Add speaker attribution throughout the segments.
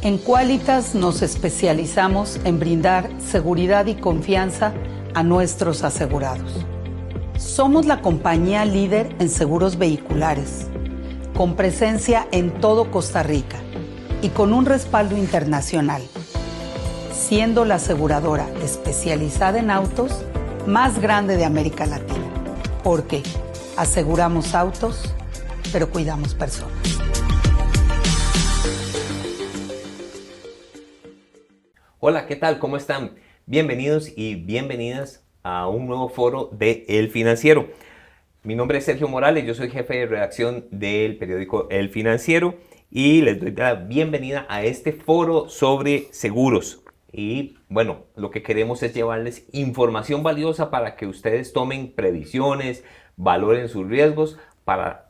Speaker 1: En Quálitas nos especializamos en brindar seguridad y confianza a nuestros asegurados. Somos la compañía líder en seguros vehiculares, con presencia en todo Costa Rica y con un respaldo internacional, siendo la aseguradora especializada en autos más grande de América Latina, porque aseguramos autos, pero cuidamos personas.
Speaker 2: Hola, ¿qué tal? ¿Cómo están? Bienvenidos y bienvenidas a un nuevo foro de El Financiero. Mi nombre es Sergio Morales, yo soy jefe de redacción del periódico El Financiero y les doy la bienvenida a este foro sobre seguros. Y bueno, lo que queremos es llevarles información valiosa para que ustedes tomen previsiones, valoren sus riesgos para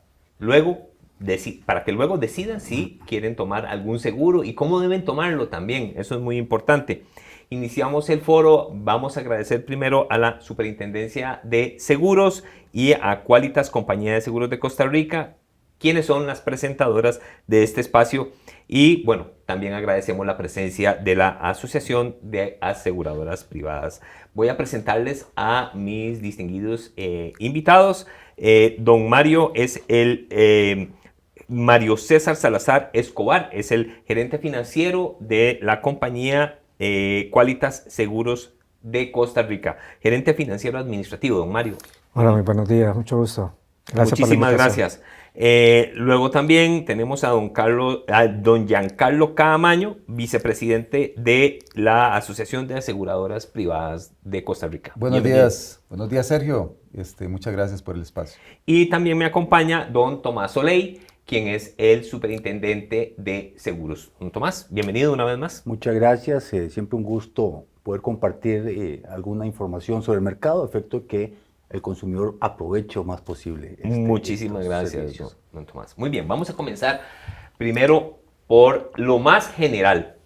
Speaker 2: que luego decidan si quieren tomar algún seguro y cómo deben tomarlo también. Eso es muy importante. Iniciamos el foro. Vamos a agradecer primero a la Superintendencia de Seguros y a Quálitas, Compañía de Seguros de Costa Rica, quienes son las presentadoras de este espacio. Y bueno, también agradecemos la presencia de la Asociación de Aseguradoras Privadas. Voy a presentarles a mis distinguidos invitados. Don Mario es Mario César Salazar Escobar, es el gerente financiero de la compañía Quálitas Seguros de Costa Rica. Gerente financiero administrativo, don Mario.
Speaker 3: Hola, muy buenos días, mucho gusto. Gracias.
Speaker 2: Muchísimas gracias. Luego también tenemos a don Giancarlo Caamaño, vicepresidente de la Asociación de Aseguradoras Privadas de Costa Rica.
Speaker 4: Buenos días Sergio, muchas gracias por el espacio.
Speaker 2: Y también me acompaña don Tomás Soley, quien es el superintendente de seguros. Don Tomás, bienvenido una vez más.
Speaker 5: Muchas gracias, siempre un gusto poder compartir alguna información sobre el mercado, a efecto de que el consumidor aproveche lo más posible.
Speaker 2: Muchísimas gracias, don Tomás. Muy bien, vamos a comenzar primero por lo más general,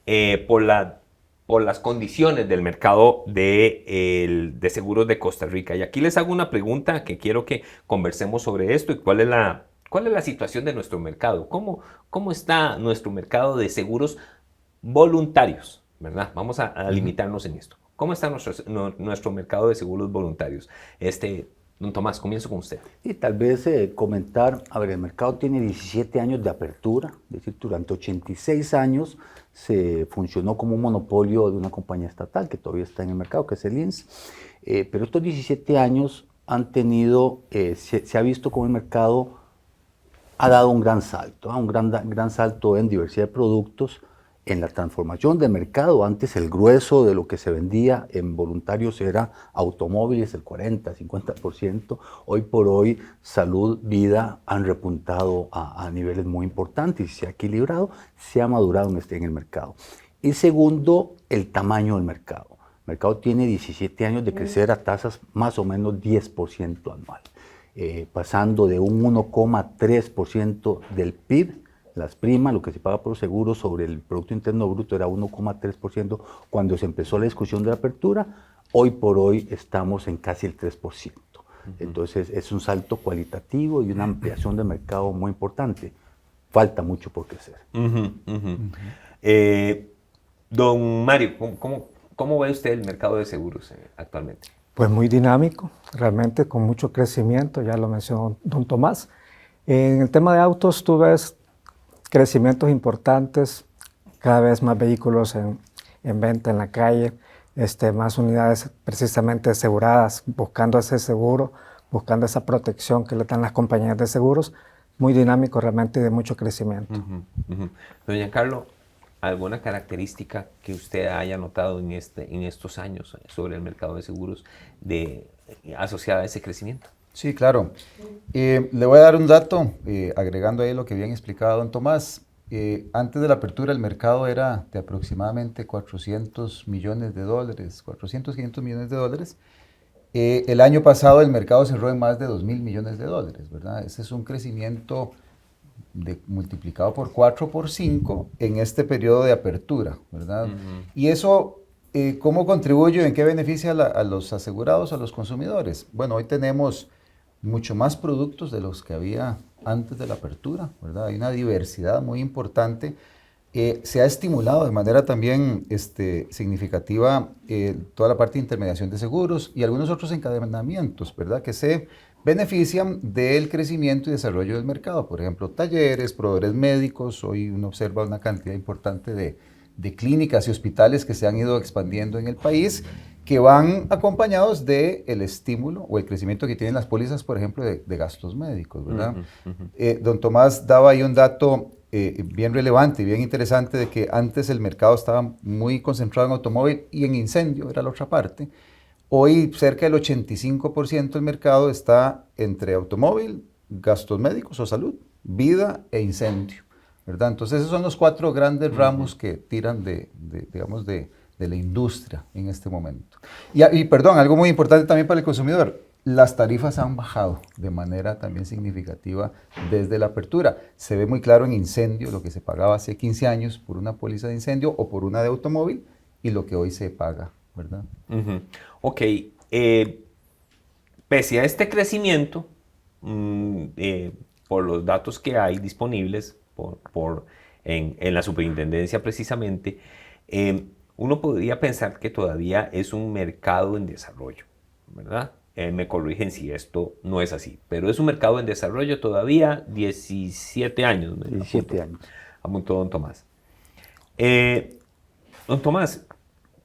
Speaker 2: por las condiciones del mercado de seguros de Costa Rica. Y aquí les hago una pregunta que quiero que conversemos sobre esto y cuál es la situación de nuestro mercado. ¿Cómo está nuestro mercado de seguros voluntarios? ¿Verdad? Vamos a limitarnos en esto. ¿Cómo está nuestro mercado de seguros voluntarios? Don Tomás, comienzo con usted.
Speaker 5: Y tal vez comentar, el mercado tiene 17 años de apertura, es decir, durante 86 años se funcionó como un monopolio de una compañía estatal que todavía está en el mercado, que es el INS. Pero estos 17 años han tenido, se ha visto como el mercado ha dado un gran salto, un gran salto en diversidad de productos, en la transformación del mercado. Antes el grueso de lo que se vendía en voluntarios era automóviles, el 40-50%. Hoy por hoy salud, vida han repuntado a niveles muy importantes y se ha equilibrado, se ha madurado en el mercado. Y segundo, el tamaño del mercado. El mercado tiene 17 años de crecer a tasas más o menos 10% anual, pasando de un 1,3% del PIB. Las primas, lo que se paga por seguros sobre el Producto Interno Bruto era 1,3% cuando se empezó la discusión de la apertura. Hoy por hoy estamos en casi el 3%. Entonces es un salto cualitativo y una ampliación del mercado muy importante. Falta mucho por crecer.
Speaker 2: Don Mario, ¿cómo ve usted el mercado de seguros actualmente?
Speaker 3: Pues muy dinámico, realmente con mucho crecimiento, ya lo mencionó don Tomás. En el tema de autos tú ves crecimientos importantes, cada vez más vehículos en venta en la calle, más unidades precisamente aseguradas, buscando ese seguro, buscando esa protección que le dan las compañías de seguros. Muy dinámico realmente y de mucho crecimiento.
Speaker 2: Doña Carlo, ¿alguna característica que usted haya notado en estos años sobre el mercado de seguros asociada a ese crecimiento?
Speaker 4: Sí, claro. Le voy a dar un dato, agregando ahí lo que bien explicaba don Tomás. Antes de la apertura el mercado era de aproximadamente 400 millones de dólares, 500 millones de dólares. El año pasado el mercado cerró en más de 2.000 millones de dólares, ¿verdad? Ese es un crecimiento multiplicado por 4, por 5 en este periodo de apertura, ¿verdad? Y eso, ¿cómo contribuye, en qué beneficia a los asegurados, a los consumidores? Bueno, hoy tenemos mucho más productos de los que había antes de la apertura, ¿verdad? Hay una diversidad muy importante Se ha estimulado de manera también significativa toda la parte de intermediación de seguros y algunos otros encadenamientos, ¿verdad? Que se benefician del crecimiento y desarrollo del mercado. Por ejemplo, talleres, proveedores médicos. Hoy uno observa una cantidad importante de clínicas y hospitales que se han ido expandiendo en el país, que van acompañados del estímulo o el crecimiento que tienen las pólizas, por ejemplo, de gastos médicos, ¿verdad? Don Tomás daba ahí un dato bien relevante y bien interesante de que antes el mercado estaba muy concentrado en automóvil y en incendio, era la otra parte. Hoy cerca del 85% del mercado está entre automóvil, gastos médicos o salud, vida e incendio, ¿verdad? Entonces esos son los 4 grandes ramos que tiran digamos, de la industria en este momento. Y perdón, algo muy importante también para el consumidor, las tarifas han bajado de manera también significativa desde la apertura. Se ve muy claro en incendio lo que se pagaba hace 15 años por una póliza de incendio o por una de automóvil y lo que hoy se paga, ¿verdad?
Speaker 2: Ok, pese a este crecimiento, por los datos que hay disponibles en la superintendencia precisamente, uno podría pensar que todavía es un mercado en desarrollo, ¿verdad? Me corrigen si esto no es así, pero es un mercado en desarrollo todavía, 17 años.
Speaker 5: 17 años.
Speaker 2: Apuntó don Tomás. Don Tomás,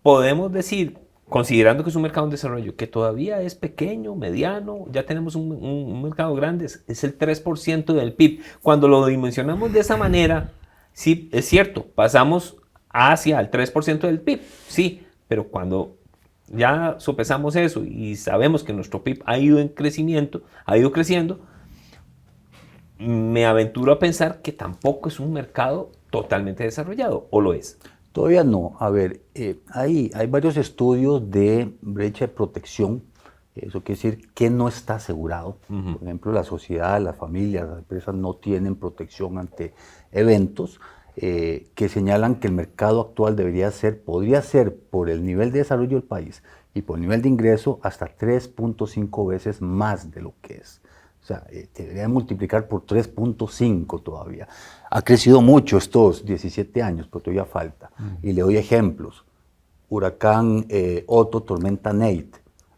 Speaker 2: podemos decir, considerando que es un mercado en desarrollo, que todavía es pequeño, mediano, ya tenemos un mercado grande, es el 3% del PIB. Cuando lo dimensionamos de esa manera, sí, es cierto, pasamos hacia el 3% del PIB, sí, pero cuando ya sopesamos eso y sabemos que nuestro PIB ha ido en crecimiento, ha ido creciendo, me aventuro a pensar que tampoco es un mercado totalmente desarrollado, ¿o lo es?
Speaker 5: Todavía no. A ver, hay varios estudios de brecha de protección. Eso quiere decir que no está asegurado. Por ejemplo, la sociedad, las familias, las empresas no tienen protección ante eventos que señalan que el mercado actual podría ser por el nivel de desarrollo del país y por el nivel de ingreso hasta 3.5 veces más de lo que es. O sea, debería multiplicar por 3.5 todavía. Ha crecido mucho estos 17 años, pero todavía falta. Y le doy ejemplos. Huracán Otto, tormenta Nate.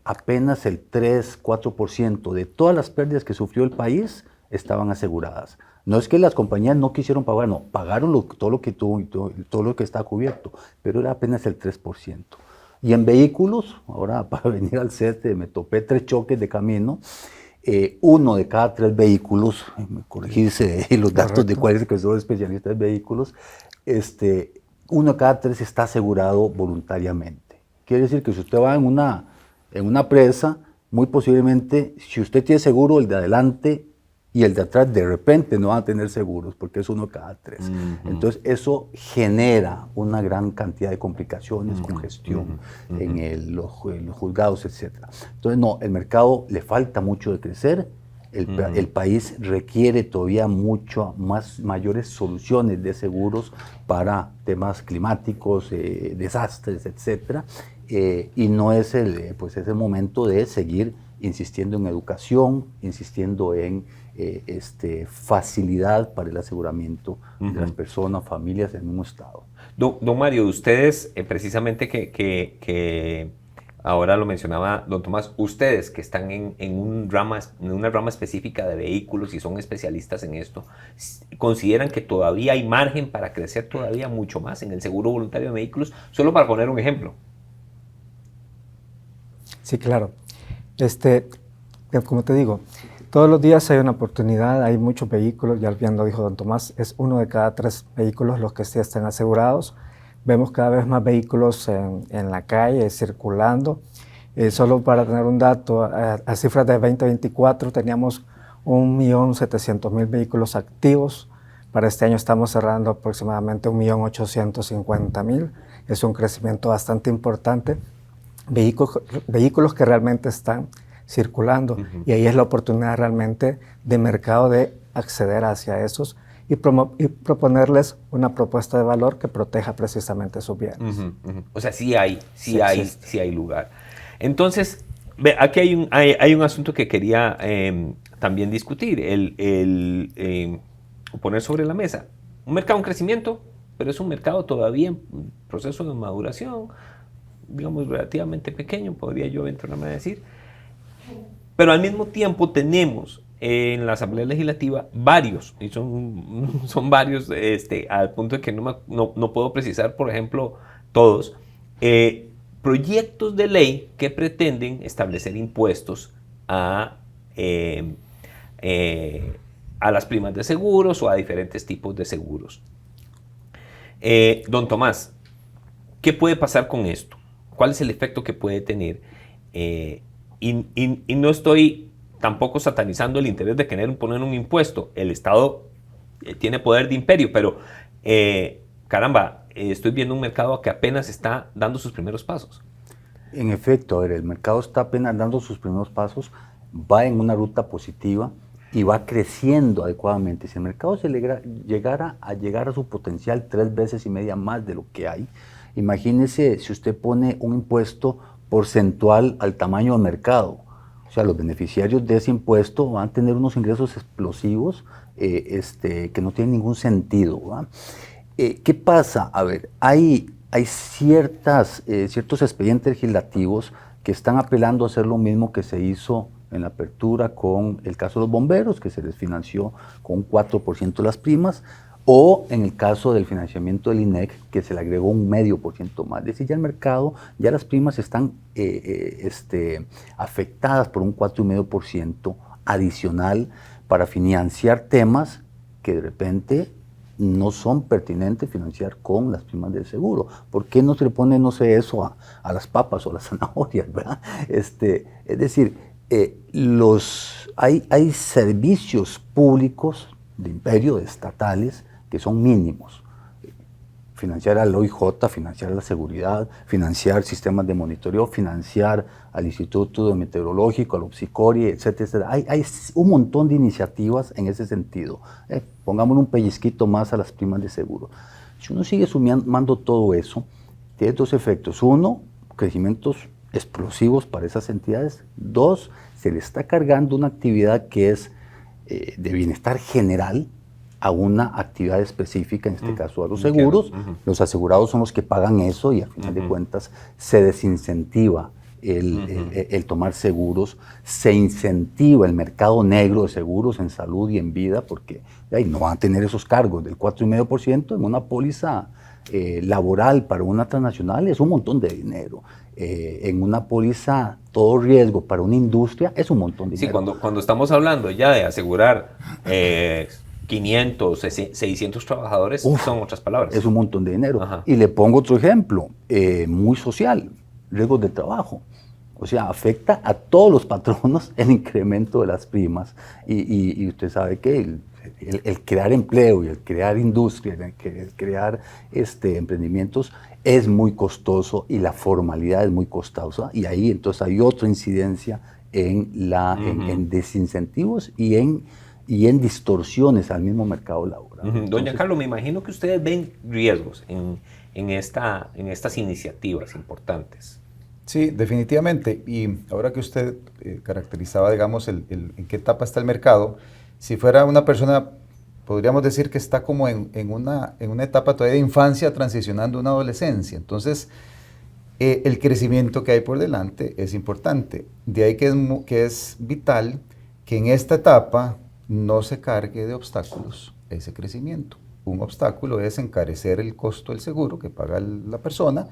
Speaker 5: Apenas el 3-4% de todas las pérdidas que sufrió el país estaban aseguradas. No es que las compañías no quisieron pagar, no, pagaron todo lo que tuvo y todo lo que está cubierto, pero era apenas el 3%. Y en vehículos, ahora para venir al set me topé 3 choques de camino. 1 de cada 3 vehículos, corregirse los datos de cuáles que son especialistas de vehículos, 1 de cada 3 está asegurado voluntariamente. Quiere decir que si usted va en una presa, muy posiblemente, si usted tiene seguro, el de adelante y el de atrás de repente no van a tener seguros porque es 1 cada 3. Entonces eso genera una gran cantidad de complicaciones, congestión en los juzgados, etc. Entonces no, el mercado le falta mucho de crecer, el país requiere todavía mayores soluciones de seguros para temas climáticos, desastres, etc. Y no es el momento de seguir insistiendo en educación, insistiendo en facilidad para el aseguramiento de las personas, familias en un estado.
Speaker 2: Don Mario, ustedes, precisamente que ahora lo mencionaba don Tomás, ustedes que están en una rama específica de vehículos y son especialistas en esto, ¿consideran que todavía hay margen para crecer todavía mucho más en el seguro voluntario de vehículos? Solo para poner un ejemplo.
Speaker 3: Sí, claro. Como te digo, todos los días hay una oportunidad, hay muchos vehículos, ya bien lo dijo don Tomás, es 1 de cada 3 vehículos los que sí están asegurados. Vemos cada vez más vehículos en la calle circulando. Solo para tener un dato, a cifras de 2024 teníamos 1.700.000 vehículos activos. Para este año estamos cerrando aproximadamente 1.850.000. Es un crecimiento bastante importante. Vehículos que realmente están circulando y ahí es la oportunidad realmente de mercado de acceder hacia esos y proponerles una propuesta de valor que proteja precisamente sus bienes.
Speaker 2: O sea, sí hay lugar. Entonces, aquí hay un asunto que quería también discutir, poner sobre la mesa. Un mercado en crecimiento, pero es un mercado todavía en proceso de maduración, digamos relativamente pequeño, podría yo aventurarme a decir. Pero al mismo tiempo tenemos en la Asamblea Legislativa varios, y son varios al punto de que no puedo precisar, por ejemplo, todos, proyectos de ley que pretenden establecer impuestos a las primas de seguros o a diferentes tipos de seguros. Don Tomás, ¿qué puede pasar con esto? ¿Cuál es el efecto que puede tener? Y no estoy tampoco satanizando el interés de querer poner un impuesto. El Estado tiene poder de imperio, pero caramba, estoy viendo un mercado que apenas está dando sus primeros pasos.
Speaker 5: En efecto, a ver, el mercado está apenas dando sus primeros pasos, va en una ruta positiva y va creciendo adecuadamente. Si el mercado llegara a su potencial 3 veces y media más de lo que hay, imagínese si usted pone un impuesto porcentual al tamaño del mercado. O sea, los beneficiarios de ese impuesto van a tener unos ingresos explosivos que no tienen ningún sentido, ¿verdad? ¿Qué pasa? A ver, hay ciertos expedientes legislativos que están apelando a hacer lo mismo que se hizo en la apertura con el caso de los bomberos, que se les financió con un 4% de las primas, o en el caso del financiamiento del INEC, que se le agregó un 0,5% más. Es decir, ya el mercado, ya las primas están afectadas por un 4,5% adicional para financiar temas que de repente no son pertinentes financiar con las primas del seguro. ¿Por qué no se le pone, no sé, eso a las papas o a las zanahorias, verdad? Es decir, hay servicios públicos de imperio, estatales, que son mínimos. Financiar al OIJ, financiar a la seguridad, financiar sistemas de monitoreo, financiar al Instituto Meteorológico, al OPSICORI, etcétera. Hay un montón de iniciativas en ese sentido. Pongámosle un pellizquito más a las primas de seguro. Si uno sigue sumando todo eso, tiene 2 efectos. 1, crecimientos explosivos para esas entidades. 2, se le está cargando una actividad que es de bienestar general a una actividad específica, en este caso a los seguros. Los asegurados son los que pagan eso y al final de cuentas se desincentiva el tomar seguros, se incentiva el mercado negro de seguros en salud y en vida porque no van a tener esos cargos del 4,5% en una póliza laboral para una transnacional, es un montón de dinero. En una póliza todo riesgo para una industria es un montón de dinero.
Speaker 2: Sí, cuando estamos hablando ya de asegurar 500, 600 trabajadores, son otras palabras.
Speaker 5: Es un montón de dinero.
Speaker 2: Ajá.
Speaker 5: Y le pongo otro ejemplo, muy social, riesgos de trabajo. O sea, afecta a todos los patronos el incremento de las primas. Y usted sabe que el crear empleo y el crear industria, el crear emprendimientos es muy costoso y la formalidad es muy costosa. Y ahí entonces hay otra incidencia en desincentivos y en distorsiones al mismo mercado laboral.
Speaker 2: Entonces, doña Carlos, me imagino que ustedes ven riesgos en estas iniciativas importantes.
Speaker 4: Sí, definitivamente. Y ahora que usted caracterizaba, digamos, en qué etapa está el mercado, si fuera una persona, podríamos decir que está como en una etapa todavía de infancia transicionando a una adolescencia. Entonces, el crecimiento que hay por delante es importante. De ahí que es vital que en esta etapa no se cargue de obstáculos ese crecimiento. Un obstáculo es encarecer el costo del seguro que paga la persona,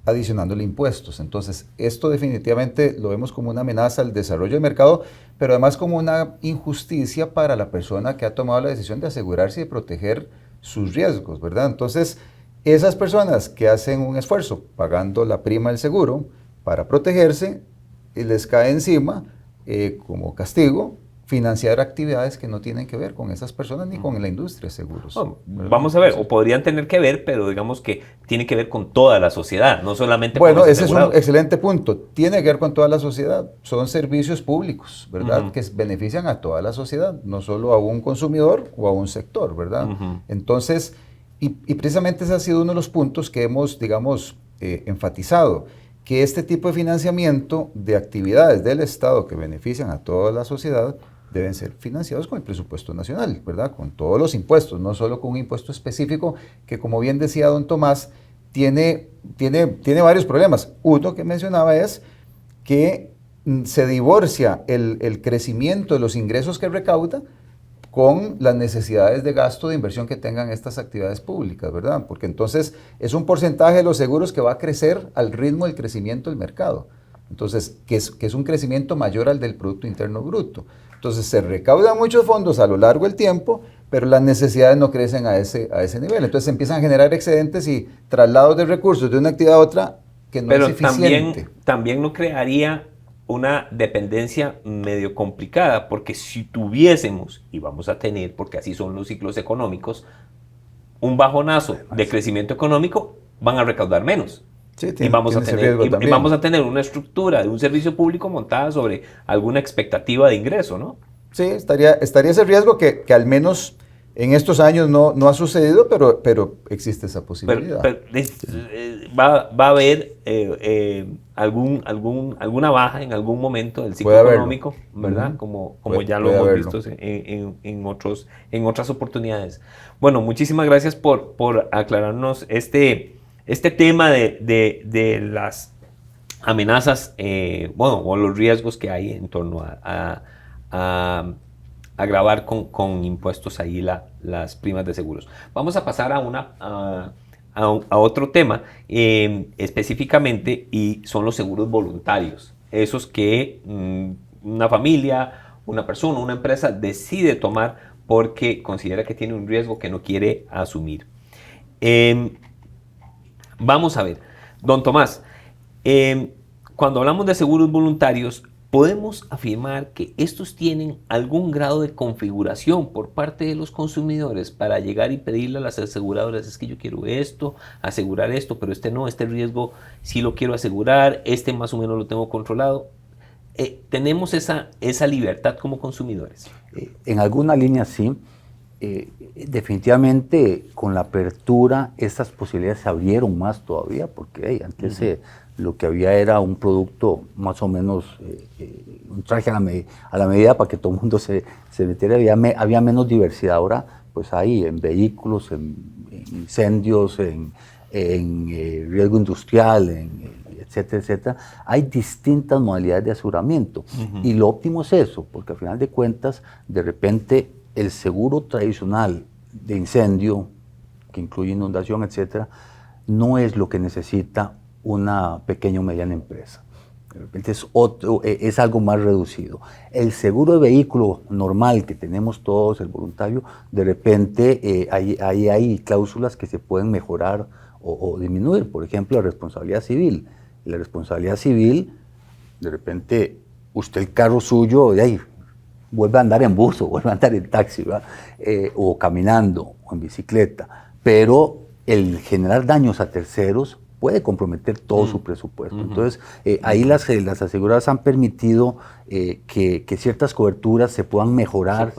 Speaker 4: adicionándole impuestos. Entonces, esto definitivamente lo vemos como una amenaza al desarrollo del mercado, pero además como una injusticia para la persona que ha tomado la decisión de asegurarse y de proteger sus riesgos, ¿verdad? Entonces, esas personas que hacen un esfuerzo pagando la prima del seguro para protegerse, les cae encima como castigo financiar actividades que no tienen que ver con esas personas ni con la industria de seguros.
Speaker 2: Oh, vamos a ver, o podrían tener que ver, pero digamos que tiene que ver con toda la sociedad, no solamente con los asegurados.
Speaker 4: Ese es un excelente punto. Tiene que ver con toda la sociedad. Son servicios públicos, ¿verdad? Que benefician a toda la sociedad, no solo a un consumidor o a un sector, ¿verdad? Entonces, y precisamente ese ha sido uno de los puntos que hemos, digamos, enfatizado, que este tipo de financiamiento de actividades del Estado que benefician a toda la sociedad deben ser financiados con el presupuesto nacional, ¿verdad? Con todos los impuestos, no solo con un impuesto específico que, como bien decía don Tomás, tiene varios problemas. Uno que mencionaba es que se divorcia el crecimiento de los ingresos que recauda con las necesidades de gasto de inversión que tengan estas actividades públicas, ¿verdad? Porque entonces es un porcentaje de los seguros que va a crecer al ritmo del crecimiento del mercado. Entonces, que es un crecimiento mayor al del Producto Interno Bruto. Entonces, se recaudan muchos fondos a lo largo del tiempo, pero las necesidades no crecen a ese nivel. Entonces, se empiezan a generar excedentes y traslados de recursos de una actividad a otra que no es eficiente.
Speaker 2: Pero también no crearía una dependencia medio complicada, porque si tuviésemos, y vamos a tener, porque así son los ciclos económicos, un bajonazo de crecimiento económico, van a recaudar menos.
Speaker 4: Sí,
Speaker 2: y vamos a tener una estructura de un servicio público montada sobre alguna expectativa de ingreso, ¿no?
Speaker 4: Sí, estaría ese riesgo que al menos en estos años no ha sucedido, pero existe esa posibilidad.
Speaker 2: Va a haber alguna baja en algún momento del ciclo económico, ¿verdad? Como ya lo hemos visto en otras oportunidades. Bueno, muchísimas gracias por aclararnos este tema de las amenazas, o los riesgos que hay en torno a gravar con impuestos ahí las primas de seguros. Vamos a pasar a otro tema específicamente, y son los seguros voluntarios. Esos que una familia, una persona, una empresa decide tomar porque considera que tiene un riesgo que no quiere asumir. Vamos a ver, don Tomás, cuando hablamos de seguros voluntarios, podemos afirmar que estos tienen algún grado de configuración por parte de los consumidores para llegar y pedirle a las aseguradoras: es que yo quiero esto, asegurar esto, pero este riesgo sí lo quiero asegurar, más o menos lo tengo controlado. ¿Tenemos esa libertad como consumidores?
Speaker 5: En alguna línea sí. Definitivamente con la apertura estas posibilidades se abrieron más todavía, porque antes lo que había era un producto más o menos, un traje a la medida para que todo el mundo se metiera, había menos diversidad. Ahora pues hay en vehículos, en incendios, en riesgo industrial, etcétera, etcétera. Hay distintas modalidades de aseguramiento, y lo óptimo es eso, porque al final de cuentas, de repente, el seguro tradicional de incendio, que incluye inundación, etcétera, no es lo que necesita una pequeña o mediana empresa. De repente es algo más reducido. El seguro de vehículo normal que tenemos todos, el voluntario, de repente hay cláusulas que se pueden mejorar o disminuir. Por ejemplo, la responsabilidad civil. La responsabilidad civil, de repente, usted el carro suyo, vuelve a andar en bus o vuelve a andar en taxi, ¿verdad? O caminando o en bicicleta, pero el generar daños a terceros puede comprometer todo su presupuesto. Entonces, ahí las aseguradoras han permitido que ciertas coberturas se puedan mejorar,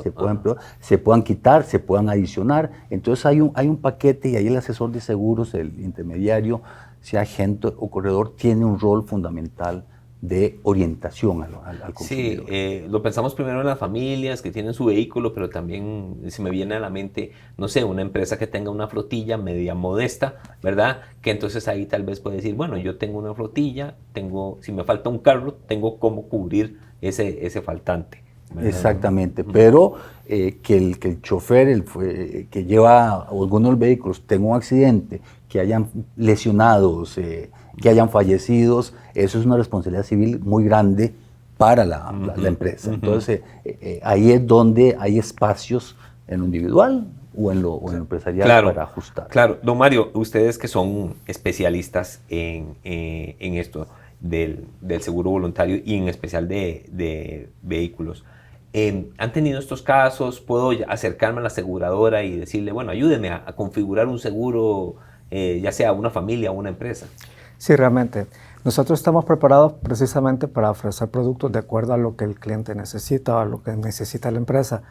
Speaker 5: se puedan quitar, se puedan adicionar. Entonces, hay un paquete, y ahí el asesor de seguros, el intermediario, sea agente o corredor, tiene un rol fundamental de orientación al consumidor.
Speaker 2: Sí, lo pensamos primero en las familias que tienen su vehículo, pero también se me viene a la mente, no sé, una empresa que tenga una flotilla media modesta, ¿verdad? Que entonces ahí tal vez puede decir, bueno, yo tengo una flotilla, si me falta un carro, tengo cómo cubrir ese faltante, ¿verdad?
Speaker 5: Exactamente, pero que el chofer, que lleva algunos vehículos, tenga un accidente, que hayan lesionados, que hayan fallecidos, eso es una responsabilidad civil muy grande para la empresa. Entonces, ahí es donde hay espacios en lo individual o en lo empresarial para ajustar.
Speaker 2: Claro, don Mario, ustedes que son especialistas en esto del seguro voluntario y en especial de vehículos, ¿han tenido estos casos? ¿Puedo acercarme a la aseguradora y decirle, bueno, ayúdeme a configurar un seguro, ya sea a una familia o una empresa?
Speaker 3: Sí, realmente. Nosotros estamos preparados precisamente para ofrecer productos de acuerdo a lo que el cliente necesita o a lo que necesita la empresa.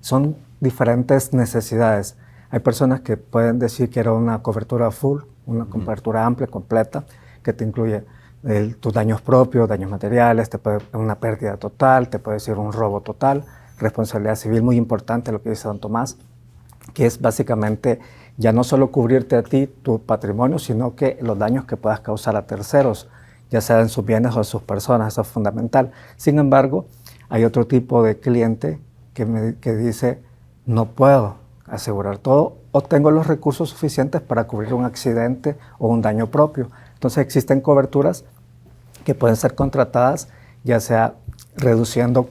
Speaker 3: Son diferentes necesidades. Hay personas que pueden decir que quiero una cobertura full, una cobertura amplia, completa, que te incluye tus daños propios, daños materiales, una pérdida total, te puede decir un robo total. responsabilidad civil muy importante, lo que dice don Tomás, que es básicamente ya no solo cubrirte a ti, tu patrimonio, sino que los daños que puedas causar a terceros, ya sea en sus bienes o en sus personas, eso es fundamental. Sin embargo, hay otro tipo de cliente que dice, no puedo asegurar todo o tengo los recursos suficientes para cubrir un accidente o un daño propio. Entonces existen coberturas que pueden ser contratadas, ya sea reduciendo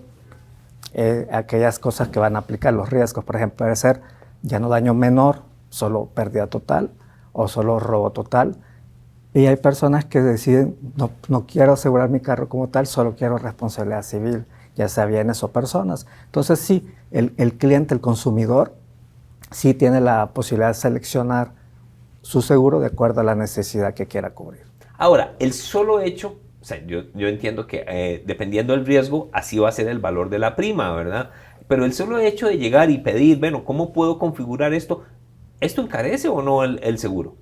Speaker 3: aquellas cosas que van a aplicar los riesgos. Por ejemplo, puede ser ya no daño menor, solo pérdida total o solo robo total. Y hay personas que deciden, no quiero asegurar mi carro como tal, solo quiero responsabilidad civil, ya sea bienes o personas. Entonces sí, el cliente, el consumidor, sí tiene la posibilidad de seleccionar su seguro de acuerdo a la necesidad que quiera cubrir.
Speaker 2: Ahora, el solo hecho, o sea, yo entiendo que dependiendo del riesgo, así va a ser el valor de la prima, ¿verdad? Pero el solo hecho de llegar y pedir, bueno, ¿cómo puedo configurar esto? ¿Esto encarece o no el seguro?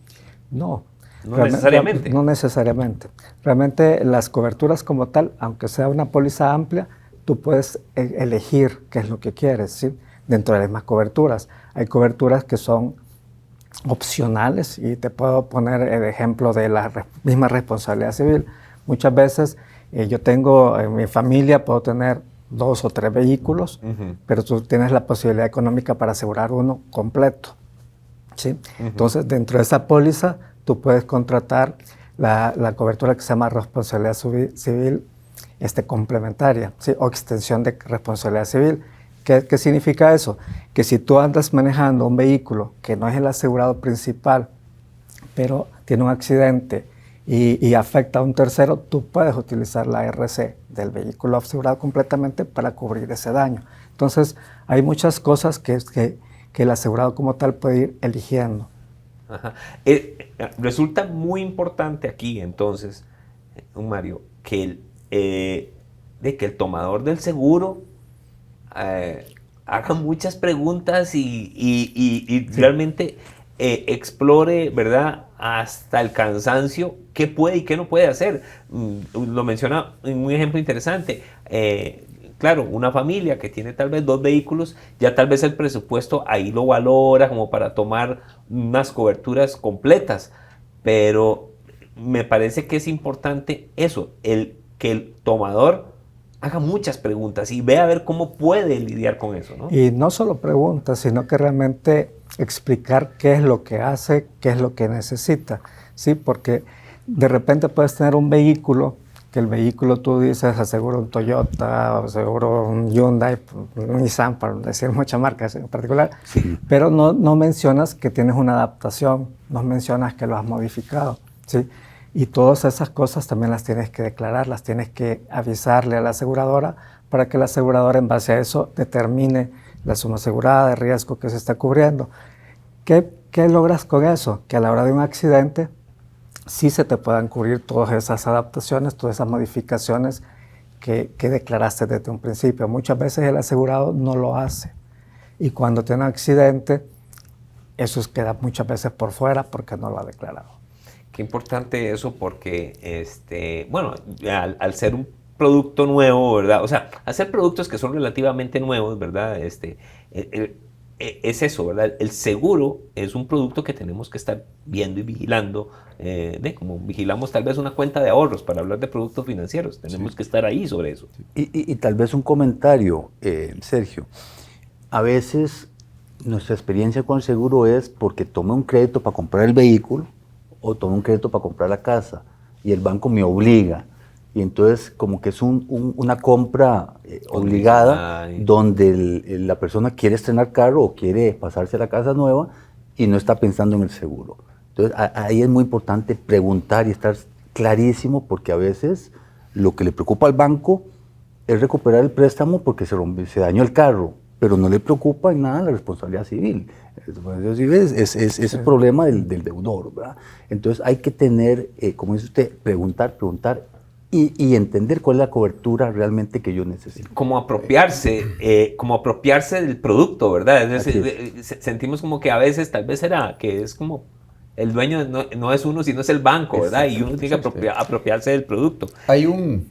Speaker 3: No.
Speaker 2: No necesariamente.
Speaker 3: No necesariamente. Realmente las coberturas como tal, aunque sea una póliza amplia, tú puedes elegir qué es lo que quieres, ¿sí? Dentro de las mismas coberturas. Hay coberturas que son opcionales y te puedo poner el ejemplo de la misma responsabilidad civil. Muchas veces yo tengo en mi familia, puedo tener 2 o 3 vehículos, pero tú tienes la posibilidad económica para asegurar uno completo, ¿sí? Entonces, dentro de esa póliza, tú puedes contratar la cobertura que se llama responsabilidad civil complementaria, ¿sí? O extensión de responsabilidad civil. ¿Qué significa eso? Que si tú andas manejando un vehículo que no es el asegurado principal, pero tiene un accidente y afecta a un tercero, tú puedes utilizar la RC del vehículo asegurado completamente para cubrir ese daño. Entonces, hay muchas cosas que el asegurado como tal puede ir eligiendo.
Speaker 2: Ajá. Resulta muy importante aquí, entonces, Mario, que el tomador del seguro haga muchas preguntas y realmente explore, ¿verdad?, hasta el cansancio qué puede y qué no puede hacer. Lo menciona en un ejemplo interesante. Claro, una familia que tiene tal vez 2 vehículos, ya tal vez el presupuesto ahí lo valora como para tomar unas coberturas completas, pero me parece que es importante eso, que el tomador haga muchas preguntas y vea a ver cómo puede lidiar con eso, ¿no?
Speaker 3: Y no solo preguntas, sino que realmente explicar qué es lo que hace, qué es lo que necesita, ¿sí? Porque de repente puedes tener un vehículo, que el vehículo tú dices, aseguro un Toyota, o aseguro un Hyundai, un Nissan, para decir muchas marcas en particular, sí, pero no mencionas que tienes una adaptación, no mencionas que lo has modificado, ¿sí? Y todas esas cosas también las tienes que declarar, las tienes que avisarle a la aseguradora para que la aseguradora en base a eso determine la suma asegurada, de riesgo que se está cubriendo. ¿Qué logras con eso? Que a la hora de un accidente sí se te puedan cubrir todas esas adaptaciones, todas esas modificaciones que declaraste desde un principio. Muchas veces el asegurado no lo hace y cuando tiene un accidente eso queda muchas veces por fuera porque no lo ha declarado.
Speaker 2: Qué importante eso porque, bueno, al ser un producto nuevo, ¿verdad? O sea, hacer productos que son relativamente nuevos, ¿verdad? Es eso, ¿verdad? El seguro es un producto que tenemos que estar viendo y vigilando, como vigilamos tal vez una cuenta de ahorros para hablar de productos financieros. Tenemos que estar ahí sobre eso.
Speaker 5: Y tal vez un comentario, Sergio. A veces nuestra experiencia con el seguro es porque tomé un crédito para comprar el vehículo o tomé un crédito para comprar la casa y el banco me obliga. Y entonces como que es una compra obligada donde la persona quiere estrenar carro o quiere pasarse a la casa nueva y no está pensando en el seguro. Entonces ahí es muy importante preguntar y estar clarísimo porque a veces lo que le preocupa al banco es recuperar el préstamo porque se dañó el carro, pero no le preocupa en nada la responsabilidad civil. Es el problema del deudor, ¿verdad? Entonces hay que tener, como dice usted, preguntar y entender cuál es la cobertura realmente que yo necesito.
Speaker 2: Como apropiarse del producto, ¿verdad? Es decir, sentimos como que a veces tal vez será que es como el dueño no es uno, sino es el banco, ¿verdad? Y uno tiene que apropiarse del producto.
Speaker 4: Hay un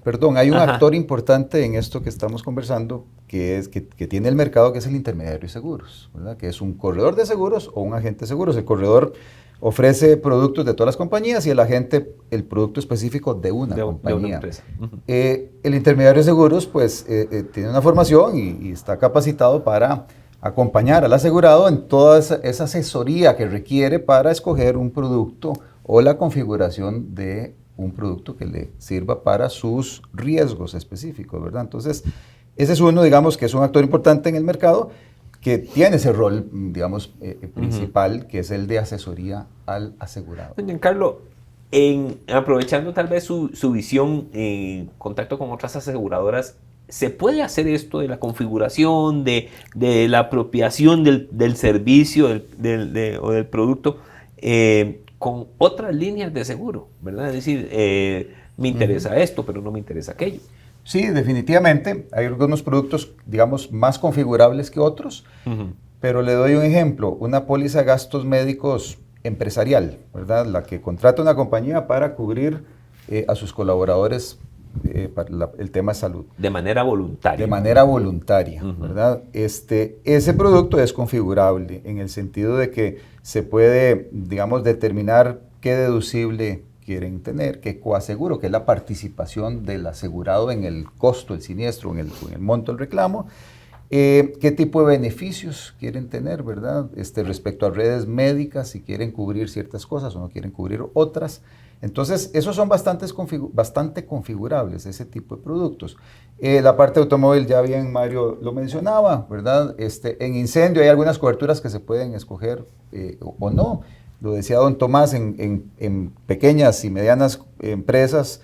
Speaker 4: actor importante en esto que estamos conversando, que tiene el mercado, que es el intermediario de seguros, ¿verdad? Que es un corredor de seguros o un agente de seguros. El corredor ofrece productos de todas las compañías y el agente el producto específico de una compañía. De una empresa. El intermediario de seguros pues tiene una formación y está capacitado para acompañar al asegurado en toda esa asesoría que requiere para escoger un producto o la configuración de un producto que le sirva para sus riesgos específicos, ¿verdad? Entonces, ese es uno, digamos, que es un actor importante en el mercado que tiene ese rol, digamos, principal, que es el de asesoría al asegurado.
Speaker 2: Don Giancarlo, aprovechando tal vez su visión en contacto con otras aseguradoras, ¿se puede hacer esto de la configuración, de la apropiación del servicio o del producto con otras líneas de seguro, ¿verdad? Es decir, me interesa esto, pero no me interesa aquello.
Speaker 4: Sí, definitivamente. Hay algunos productos, digamos, más configurables que otros, pero le doy un ejemplo. Una póliza de gastos médicos empresarial, ¿verdad? La que contrata una compañía para cubrir a sus colaboradores para el tema de salud.
Speaker 2: De manera voluntaria.
Speaker 4: De manera voluntaria, ¿verdad? Ese producto es configurable en el sentido de que se puede, digamos, determinar qué deducible quieren tener, qué coaseguro, que es la participación del asegurado en el costo del siniestro, en el monto del reclamo, qué tipo de beneficios quieren tener, ¿verdad? Respecto a redes médicas, si quieren cubrir ciertas cosas o no quieren cubrir otras. Entonces, esos son bastante configurables, ese tipo de productos. La parte de automóvil, ya bien Mario lo mencionaba, ¿verdad? En incendio hay algunas coberturas que se pueden escoger o no. Lo decía don Tomás, en pequeñas y medianas empresas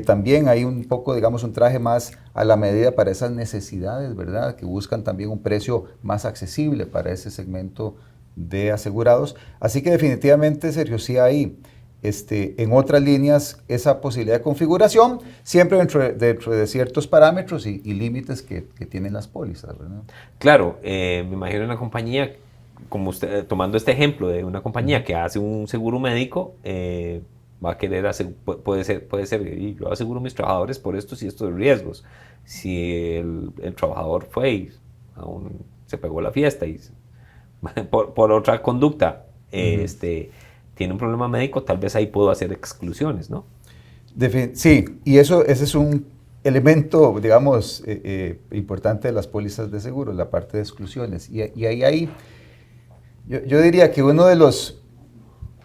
Speaker 4: también hay un poco, digamos, un traje más a la medida para esas necesidades, ¿verdad? Que buscan también un precio más accesible para ese segmento de asegurados. Así que definitivamente, Sergio, sí hay en otras líneas esa posibilidad de configuración, siempre dentro de ciertos parámetros y límites que tienen las pólizas, ¿verdad?
Speaker 2: Claro, me imagino una compañía, como usted, tomando este ejemplo de una compañía que hace un seguro médico, va a querer puede ser, y yo aseguro a mis trabajadores por estos y estos riesgos. Si el trabajador fue y se pegó la fiesta y por otra conducta, tiene un problema médico, tal vez ahí puedo hacer exclusiones, ¿no?
Speaker 4: Sí, y ese es un elemento, digamos, importante de las pólizas de seguro, la parte de exclusiones. Y ahí yo diría que uno de los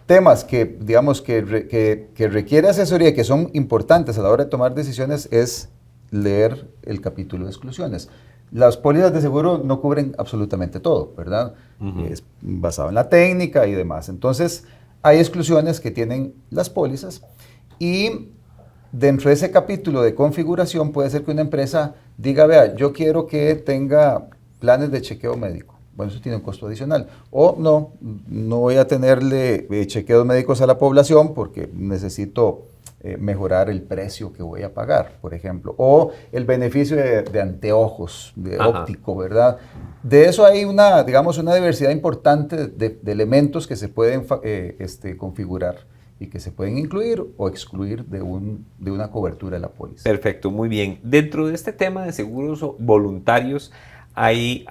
Speaker 4: temas que, digamos, que requiere asesoría y que son importantes a la hora de tomar decisiones es leer el capítulo de exclusiones. Las pólizas de seguro no cubren absolutamente todo, ¿verdad? Es basado en la técnica y demás. Entonces, hay exclusiones que tienen las pólizas y dentro de ese capítulo de configuración puede ser que una empresa diga, vea, yo quiero que tenga planes de chequeo médico. Bueno, eso tiene un costo adicional. O no voy a tenerle chequeos médicos a la población porque necesito mejorar el precio que voy a pagar, por ejemplo. O el beneficio de anteojos, de óptico, ¿verdad? De eso hay digamos, una diversidad importante de elementos que se pueden configurar y que se pueden incluir o excluir de una cobertura de la póliza.
Speaker 2: Perfecto, muy bien. Dentro de este tema de seguros voluntarios, hay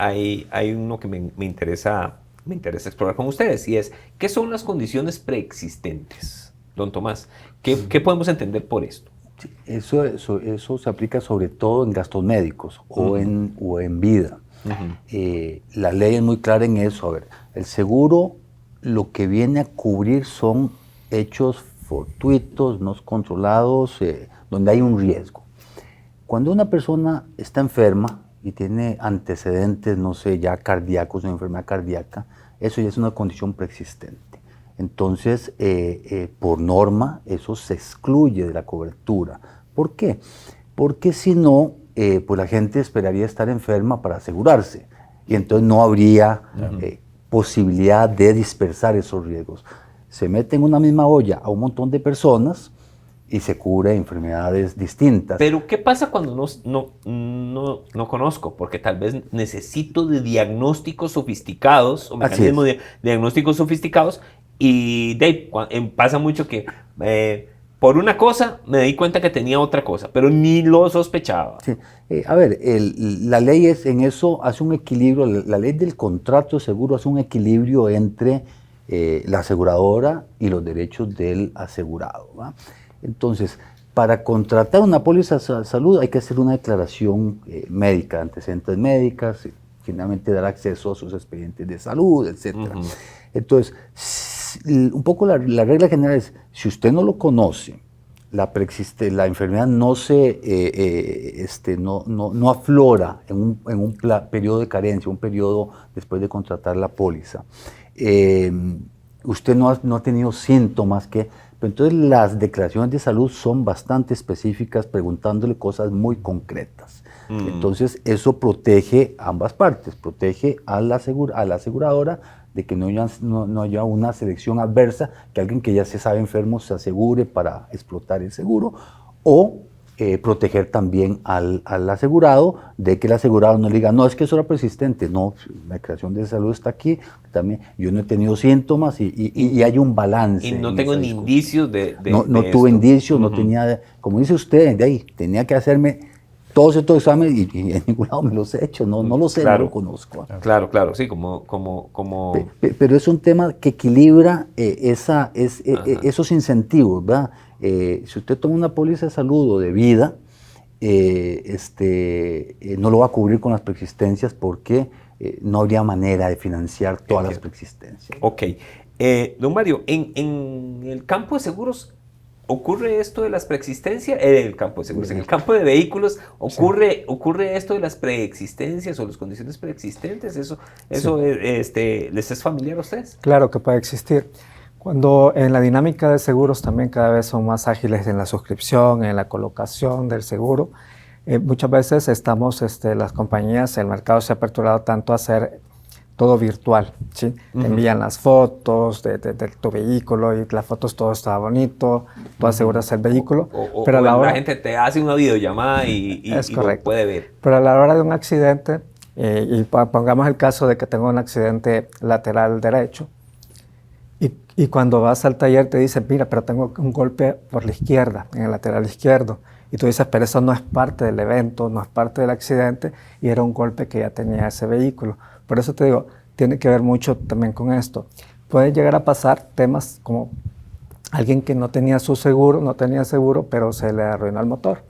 Speaker 2: uno que me interesa explorar con ustedes, y es, ¿qué son las condiciones preexistentes, don Tomás? ¿Qué podemos entender por esto?
Speaker 5: Sí, eso se aplica sobre todo en gastos médicos o en vida. La ley es muy clara en eso. A ver, el seguro lo que viene a cubrir son hechos fortuitos, no controlados, donde hay un riesgo. Cuando una persona está enferma y tiene antecedentes, no sé, ya cardíacos, una enfermedad cardíaca, eso ya es una condición preexistente. Entonces, por norma, eso se excluye de la cobertura. ¿Por qué? Porque si no, pues la gente esperaría estar enferma para asegurarse y entonces no habría posibilidad de dispersar esos riesgos. Se mete en una misma olla a un montón de personas y se cubre enfermedades distintas.
Speaker 2: Pero, ¿qué pasa cuando no conozco? Porque tal vez necesito de diagnósticos sofisticados o mecanismos de diagnósticos sofisticados y pasa mucho que por una cosa me di cuenta que tenía otra cosa, pero ni lo sospechaba.
Speaker 5: Sí. A ver, la ley es en eso hace un equilibrio, la ley del contrato de seguro hace un equilibrio entre la aseguradora y los derechos del asegurado, ¿va? Entonces, para contratar una póliza de salud hay que hacer una declaración médica, antecedentes médicas, finalmente dar acceso a sus expedientes de salud, etc. Entonces, un poco la regla general es, si usted no lo conoce, la enfermedad no no aflora en un periodo de carencia, un periodo después de contratar la póliza, usted no ha tenido síntomas pero entonces las declaraciones de salud son bastante específicas, preguntándole cosas muy concretas. Entonces eso protege a ambas partes, protege a la aseguradora de que no haya una selección adversa, que alguien que ya se sabe enfermo se asegure para explotar el seguro, o proteger también al asegurado de que el asegurado no le diga, no, es que eso era persistente, no, la declaración de salud está aquí, también yo no he tenido síntomas y hay un balance.
Speaker 2: Y no tengo ni indicios de
Speaker 5: no tuve indicios, no tenía, como dice usted, de ahí, tenía que hacerme todos estos exámenes y en ningún lado me los he hecho, no lo sé,
Speaker 2: claro,
Speaker 5: no lo conozco.
Speaker 2: Claro, sí, como...
Speaker 5: Pero es un tema que equilibra esos incentivos, ¿verdad? Si usted toma una póliza de salud o de vida, no lo va a cubrir con las preexistencias porque no habría manera de financiar todas las preexistencias.
Speaker 2: Ok. Don Mario, en el campo de seguros, ¿ocurre esto de las preexistencias? En el campo de seguros, en el campo de vehículos, ¿ocurre esto de las preexistencias o las condiciones preexistentes? ¿Eso les es familiar a ustedes?
Speaker 3: Claro que puede existir. Cuando en la dinámica de seguros también cada vez son más ágiles en la suscripción, en la colocación del seguro, muchas veces las compañías, el mercado se ha aperturado tanto a hacer todo virtual, ¿sí? Te envían las fotos de tu vehículo y las fotos todo está bonito, tú aseguras el vehículo.
Speaker 2: Pero la gente te hace una videollamada y lo puede ver.
Speaker 3: Pero a la hora de un accidente, y pongamos el caso de que tengo un accidente lateral derecho, y cuando vas al taller te dicen, mira, pero tengo un golpe por la izquierda, en el lateral izquierdo. Y tú dices, pero eso no es parte del evento, no es parte del accidente, y era un golpe que ya tenía ese vehículo. Por eso te digo, tiene que ver mucho también con esto. Puede llegar a pasar temas como alguien que no tenía seguro, pero se le arruinó el motor.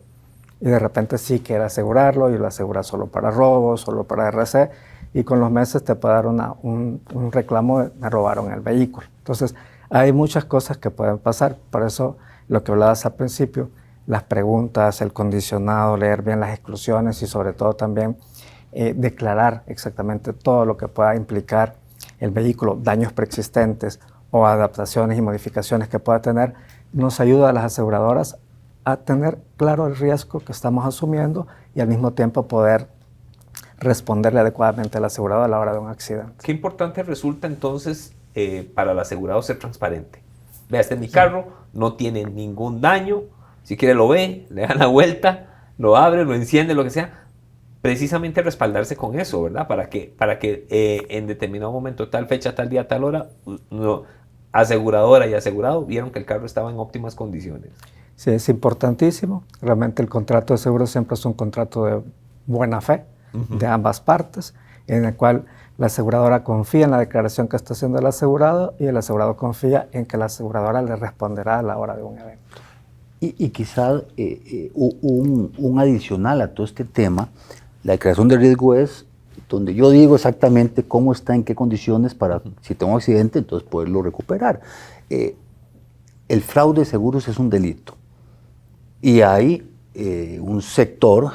Speaker 3: Y de repente sí quiere asegurarlo, y lo asegura solo para robo, solo para RC, y con los meses te puede dar un reclamo de me robaron el vehículo. Entonces, hay muchas cosas que pueden pasar. Por eso, lo que hablabas al principio, las preguntas, el condicionado, leer bien las exclusiones y sobre todo también declarar exactamente todo lo que pueda implicar el vehículo, daños preexistentes o adaptaciones y modificaciones que pueda tener, nos ayuda a las aseguradoras a tener claro el riesgo que estamos asumiendo y al mismo tiempo poder responderle adecuadamente al asegurado a la hora de un accidente.
Speaker 2: Qué importante resulta entonces para el asegurado ser transparente. Vea, este es mi carro, no tiene ningún daño, si quiere lo ve, le da la vuelta, lo abre, lo enciende, lo que sea. Precisamente respaldarse con eso, ¿verdad? Para que en determinado momento, tal fecha, tal día, tal hora, aseguradora y asegurado vieron que el carro estaba en óptimas condiciones.
Speaker 3: Sí, es importantísimo. Realmente el contrato de seguro siempre es un contrato de buena fe de ambas partes, en el cual la aseguradora confía en la declaración que está haciendo el asegurado y el asegurado confía en que la aseguradora le responderá a la hora de un evento.
Speaker 5: Y quizás un adicional a todo este tema, la declaración de riesgo es donde yo digo exactamente cómo está, en qué condiciones para, si tengo un accidente, entonces poderlo recuperar. El fraude de seguros es un delito y hay un sector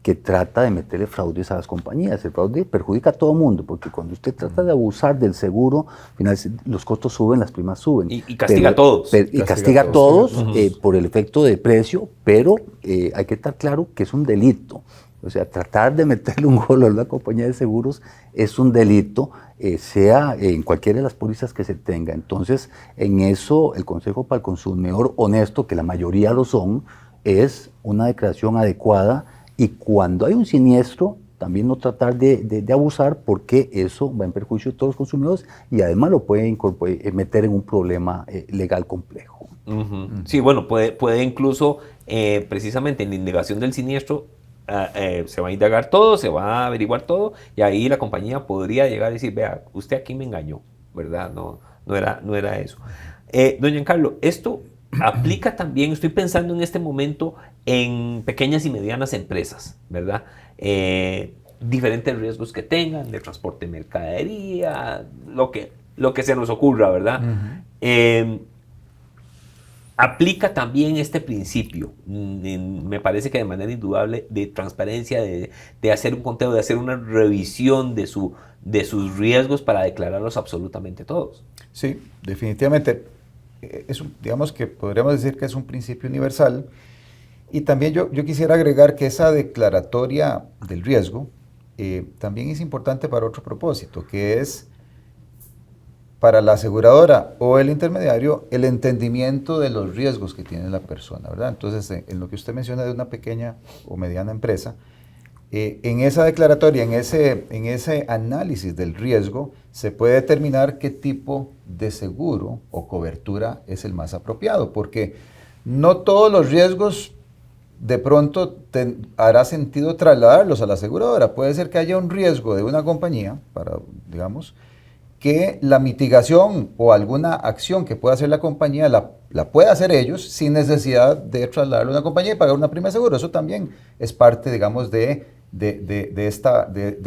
Speaker 5: que trata de meterle fraudes a las compañías. El fraude perjudica a todo mundo, porque cuando usted trata de abusar del seguro, al final los costos suben, las primas suben.
Speaker 2: Y castiga a todos.
Speaker 5: Y castiga a todos por el efecto de precio, pero hay que estar claro que es un delito. O sea, tratar de meterle un gol a una compañía de seguros es un delito, sea en cualquiera de las pólizas que se tenga. Entonces, en eso, el consejo para el consumidor honesto, que la mayoría lo son, es una declaración adecuada. Y cuando hay un siniestro, también no tratar de abusar, porque eso va en perjuicio de todos los consumidores y además lo puede meter en un problema legal complejo.
Speaker 2: Sí, bueno, puede incluso, precisamente en la indagación del siniestro, se va a indagar todo, se va a averiguar todo, y ahí la compañía podría llegar a decir, vea, usted aquí me engañó, ¿verdad? No era eso. Doña Giancarlo, esto aplica también, estoy pensando en este momento, en pequeñas y medianas empresas, ¿verdad? Diferentes riesgos que tengan, de transporte de mercadería, lo que se nos ocurra, ¿verdad? Aplica también este principio, me parece que de manera indudable, de transparencia, de hacer un conteo, de hacer una revisión de sus riesgos para declararlos absolutamente todos.
Speaker 4: Sí, definitivamente. Digamos que podríamos decir que es un principio universal. Y también yo quisiera agregar que esa declaratoria del riesgo también es importante para otro propósito, que es para la aseguradora o el intermediario el entendimiento de los riesgos que tiene la persona, ¿verdad? Entonces, en lo que usted menciona de una pequeña o mediana empresa, en esa declaratoria, en ese análisis del riesgo, se puede determinar qué tipo de seguro o cobertura es el más apropiado, porque no todos los riesgos de pronto hará sentido trasladarlos a la aseguradora. Puede ser que haya un riesgo de una compañía, digamos, que la mitigación o alguna acción que pueda hacer la compañía la pueda hacer ellos sin necesidad de trasladarlo a una compañía y pagar una prima de seguro. Eso también es parte, digamos, de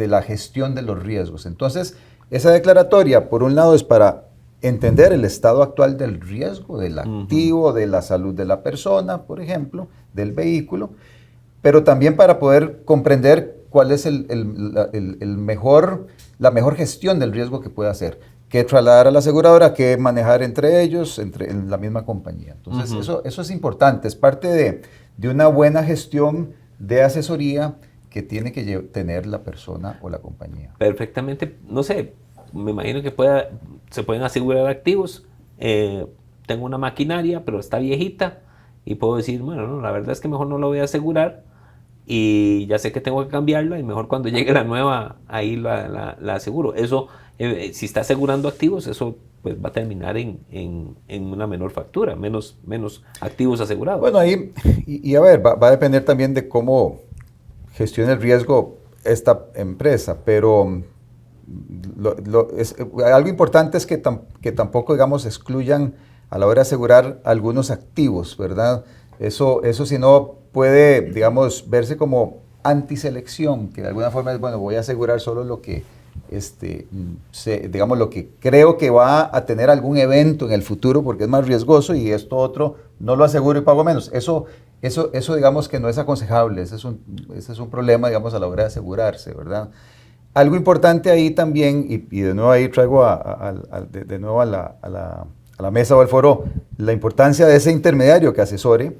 Speaker 4: la gestión de los riesgos. Entonces, esa declaratoria, por un lado, es para entender el estado actual del riesgo, del activo, de la salud de la persona, por ejemplo, del vehículo, pero también para poder comprender cuál es la mejor gestión del riesgo que puede hacer, qué trasladar a la aseguradora, qué manejar entre ellos, en la misma compañía. Entonces, eso es importante, es parte de una buena gestión de asesoría que tiene que tener la persona o la compañía.
Speaker 2: Perfectamente, no sé, me imagino que se pueden asegurar activos. Tengo una maquinaria, pero está viejita, y puedo decir, bueno, no, la verdad es que mejor no lo voy a asegurar, y ya sé que tengo que cambiarla, y mejor cuando llegue la nueva, ahí la aseguro. Eso, si está asegurando activos, eso pues va a terminar en una menor factura, menos activos asegurados.
Speaker 4: Bueno, ahí, y a ver, va a depender también de cómo gestione el riesgo esta empresa, pero algo importante es que tampoco, digamos, excluyan a la hora de asegurar algunos activos, ¿verdad? Eso si no puede, digamos, verse como antiselección, que de alguna forma es, bueno, voy a asegurar solo lo que, digamos, lo que creo que va a tener algún evento en el futuro porque es más riesgoso, y esto otro no lo aseguro y pago menos. Eso digamos que no es aconsejable, ese es un problema, digamos, a la hora de asegurarse, ¿verdad? Algo importante ahí también, y de nuevo ahí traigo de nuevo a la mesa o al foro, la importancia de ese intermediario que asesore,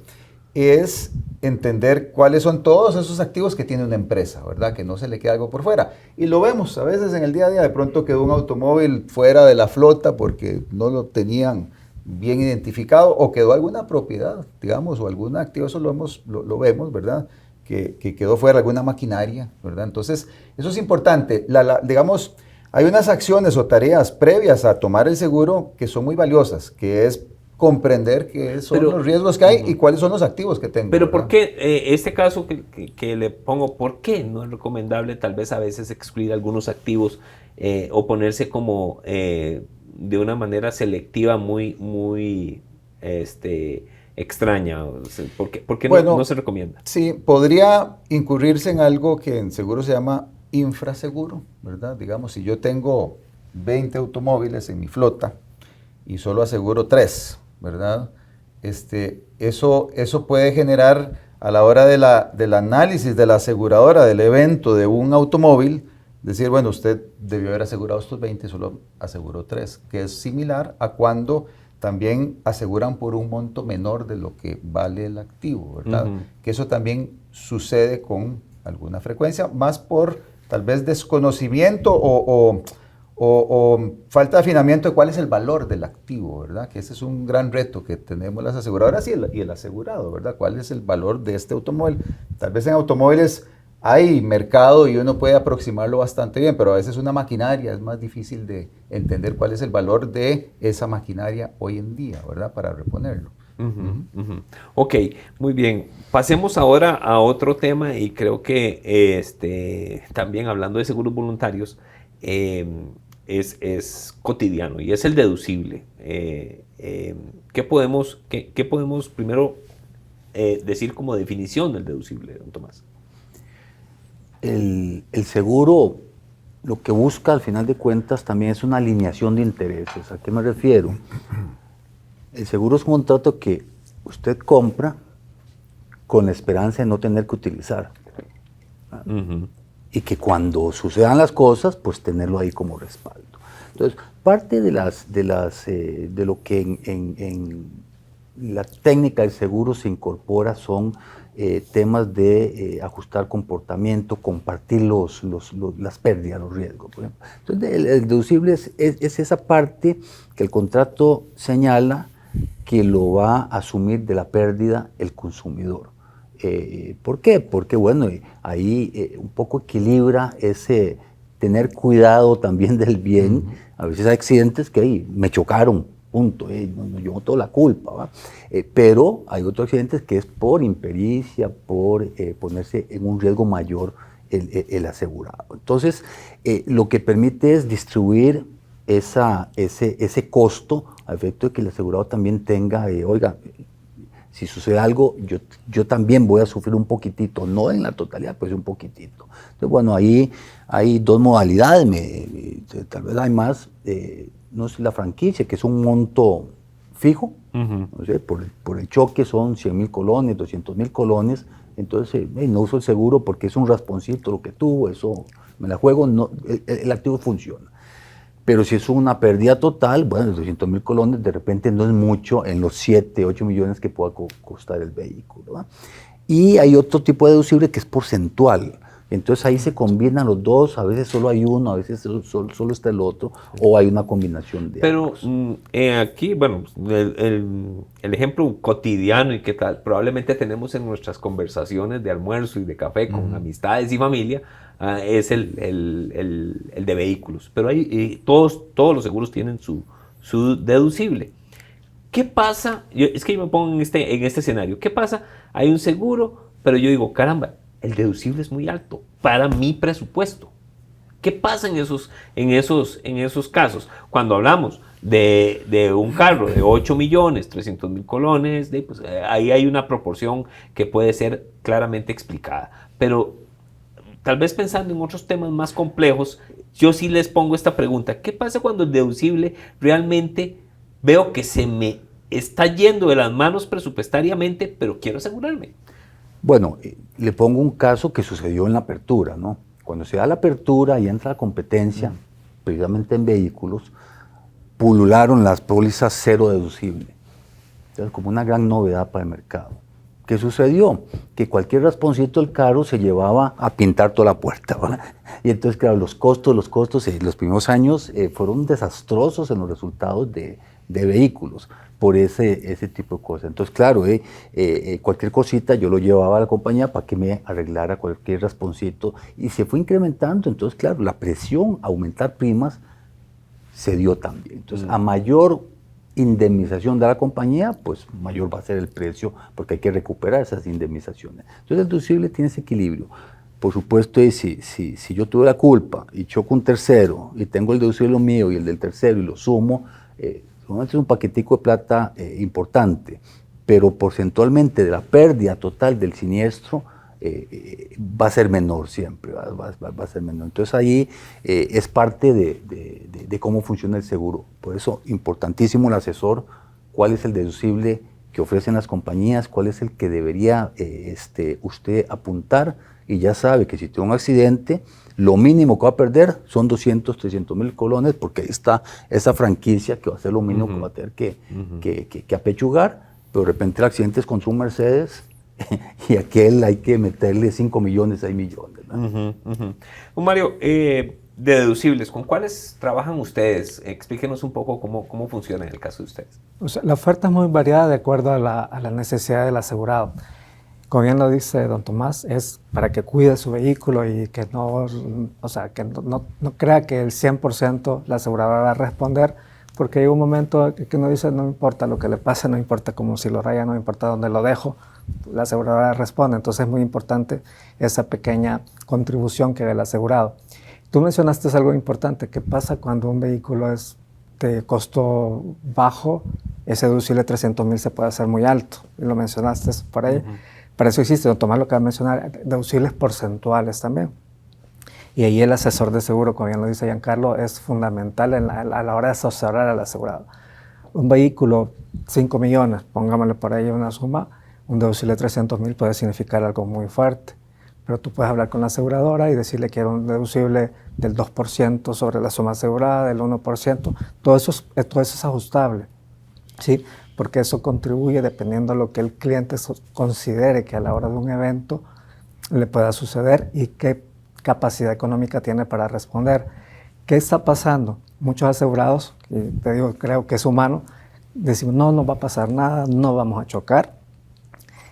Speaker 4: es entender cuáles son todos esos activos que tiene una empresa, ¿verdad? Que no se le quede algo por fuera. Y lo vemos a veces en el día a día, de pronto quedó un automóvil fuera de la flota porque no lo tenían bien identificado, o quedó alguna propiedad, digamos, o algún activo, eso lo vemos, ¿verdad? Que quedó fuera alguna maquinaria, ¿verdad? Entonces, eso es importante. Digamos, hay unas acciones o tareas previas a tomar el seguro que son muy valiosas, que es comprender qué son los riesgos que hay y cuáles son los activos que tengo.
Speaker 2: Pero
Speaker 4: ¿verdad?
Speaker 2: ¿por qué este caso que le pongo, por qué no es recomendable tal vez a veces excluir algunos activos o ponerse como de una manera selectiva muy extraña? ¿Por qué no se recomienda?
Speaker 4: Sí, podría incurrirse en algo que en seguro se llama infraseguro, ¿verdad? Digamos, si yo tengo 20 automóviles en mi flota y solo aseguro 3, ¿verdad? Eso puede generar, a la hora del análisis de la aseguradora del evento de un automóvil, decir, bueno, usted debió haber asegurado estos 20 y solo aseguró 3, que es similar a cuando también aseguran por un monto menor de lo que vale el activo, ¿verdad? Que eso también sucede con alguna frecuencia, más por tal vez desconocimiento o falta de afinamiento de cuál es el valor del activo, ¿verdad? Que ese es un gran reto que tenemos las aseguradoras y el asegurado, ¿verdad? ¿Cuál es el valor de este automóvil? Tal vez en automóviles hay mercado y uno puede aproximarlo bastante bien, pero a veces una maquinaria es más difícil de entender cuál es el valor de esa maquinaria hoy en día, ¿verdad? Para reponerlo.
Speaker 2: Ok, muy bien. Pasemos ahora a otro tema y creo que también hablando de seguros voluntarios es cotidiano y es el deducible. ¿Qué podemos primero decir como definición del deducible, don Tomás?
Speaker 5: El seguro lo que busca al final de cuentas también es una alineación de intereses. ¿A qué me refiero? El seguro es un contrato que usted compra con la esperanza de no tener que utilizar. Y que cuando sucedan las cosas, pues tenerlo ahí como respaldo. Entonces, parte de lo que en la técnica del seguro se incorpora son temas de ajustar comportamiento, compartir las pérdidas, los riesgos, por ejemplo. Entonces, el deducible es esa parte que el contrato señala que lo va a asumir de la pérdida el consumidor. ¿Por qué? Porque, bueno, ahí un poco equilibra ese tener cuidado también del bien. A veces hay accidentes que me chocaron, punto, no llevo toda la culpa, ¿va? Pero hay otros accidentes que es por impericia, por ponerse en un riesgo mayor el asegurado. Entonces, lo que permite es distribuir ese costo a efecto de que el asegurado también tenga, oiga, si sucede algo, yo también voy a sufrir un poquitito, no en la totalidad, pues un poquitito. Entonces, bueno, ahí hay dos modalidades, tal vez hay más, no sé, la franquicia, que es un monto fijo, no sé, por el choque son 100,000 colones, 200,000 colones, entonces no uso el seguro porque es un rasponcito lo que tuvo, eso me la juego, no, el activo funciona. Pero si es una pérdida total, bueno, 200,000 colones de repente no es mucho en los 7, 8 millones que pueda costar el vehículo, ¿verdad? Y hay otro tipo de deducible que es porcentual. Entonces ahí se combinan los dos, a veces solo hay uno, a veces solo está el otro, o hay una combinación de ambos.
Speaker 2: Pero aquí, bueno, el ejemplo cotidiano y qué tal, probablemente tenemos en nuestras conversaciones de almuerzo y de café con amistades y familia, es el de vehículos. Pero todos los seguros tienen su deducible. ¿Qué pasa? Es que yo me pongo en este escenario. ¿Qué pasa? Hay un seguro, pero yo digo, caramba, el deducible es muy alto para mi presupuesto. ¿Qué pasa en esos casos? Cuando hablamos de un carro de 8 millones, 300,000 colones, pues, ahí hay una proporción que puede ser claramente explicada. Pero tal vez pensando en otros temas más complejos, yo sí les pongo esta pregunta. ¿Qué pasa cuando el deducible realmente veo que se me está yendo de las manos presupuestariamente, pero quiero asegurarme?
Speaker 5: Bueno, le pongo un caso que sucedió en la apertura, ¿no? Cuando se da la apertura y entra la competencia, precisamente en vehículos, pulularon las pólizas cero deducible. Entonces, como una gran novedad para el mercado. ¿Qué sucedió? Que cualquier rasponcito del carro se llevaba a pintar toda la puerta, ¿verdad? Y entonces, claro, los costos los primeros años fueron desastrosos en los resultados de vehículos por ese tipo de cosas. Entonces, claro, cualquier cosita yo lo llevaba a la compañía para que me arreglara cualquier rasponcito y se fue incrementando. Entonces, claro, la presión a aumentar primas se dio también. Entonces, a mayor indemnización de la compañía, pues mayor va a ser el precio porque hay que recuperar esas indemnizaciones. Entonces, el deducible tiene ese equilibrio. Por supuesto, si yo tuve la culpa y choco un tercero y tengo el deducible mío y el del tercero y lo sumo, es un paquetico de plata importante, pero porcentualmente de la pérdida total del siniestro va a ser menor siempre, va a ser menor. Entonces ahí es parte de cómo funciona el seguro. Por eso, importantísimo el asesor, cuál es el deducible que ofrecen las compañías, cuál es el que debería usted apuntar, y ya sabe que si tiene un accidente, lo mínimo que va a perder son 200, 300,000 colones, porque ahí está esa franquicia que va a ser lo mínimo que va a tener que apechugar, pero de repente el accidente es con su Mercedes y aquel hay que meterle 5 millones, 6 millones. ¿No?
Speaker 2: Don Mario, de deducibles, ¿con cuáles trabajan ustedes? Explíquenos un poco cómo funciona en el caso de ustedes.
Speaker 3: O sea, la oferta es muy variada de acuerdo a la necesidad del asegurado. como bien lo dice don Tomás, es para que cuide su vehículo y que no, o sea, que no crea que el 100% la aseguradora va a responder, porque hay un momento que uno dice, no importa lo que le pase, no importa como si lo raya, no importa dónde lo dejo, la aseguradora responde. Entonces es muy importante esa pequeña contribución que haga el asegurado. Tú mencionaste algo importante, ¿qué pasa cuando un vehículo es de costo bajo? Ese deducible de 300,000 se puede hacer muy alto, y lo mencionaste por ahí. Para eso existe, don Tomás lo que va a mencionar, deducibles porcentuales también. Y ahí el asesor de seguro, como bien lo dice Giancarlo, es fundamental a la hora de asesorar al asegurado. Un vehículo, 5 millones, pongámosle por ahí una suma, un deducible de 300,000 puede significar algo muy fuerte. Pero tú puedes hablar con la aseguradora y decirle que era un deducible del 2% sobre la suma asegurada, del 1%. Todo eso es ajustable, ¿sí? Porque eso contribuye dependiendo de lo que el cliente considere que a la hora de un evento le pueda suceder y qué capacidad económica tiene para responder. ¿Qué está pasando? Muchos asegurados, y te digo, creo que es humano, decimos, no va a pasar nada, no vamos a chocar,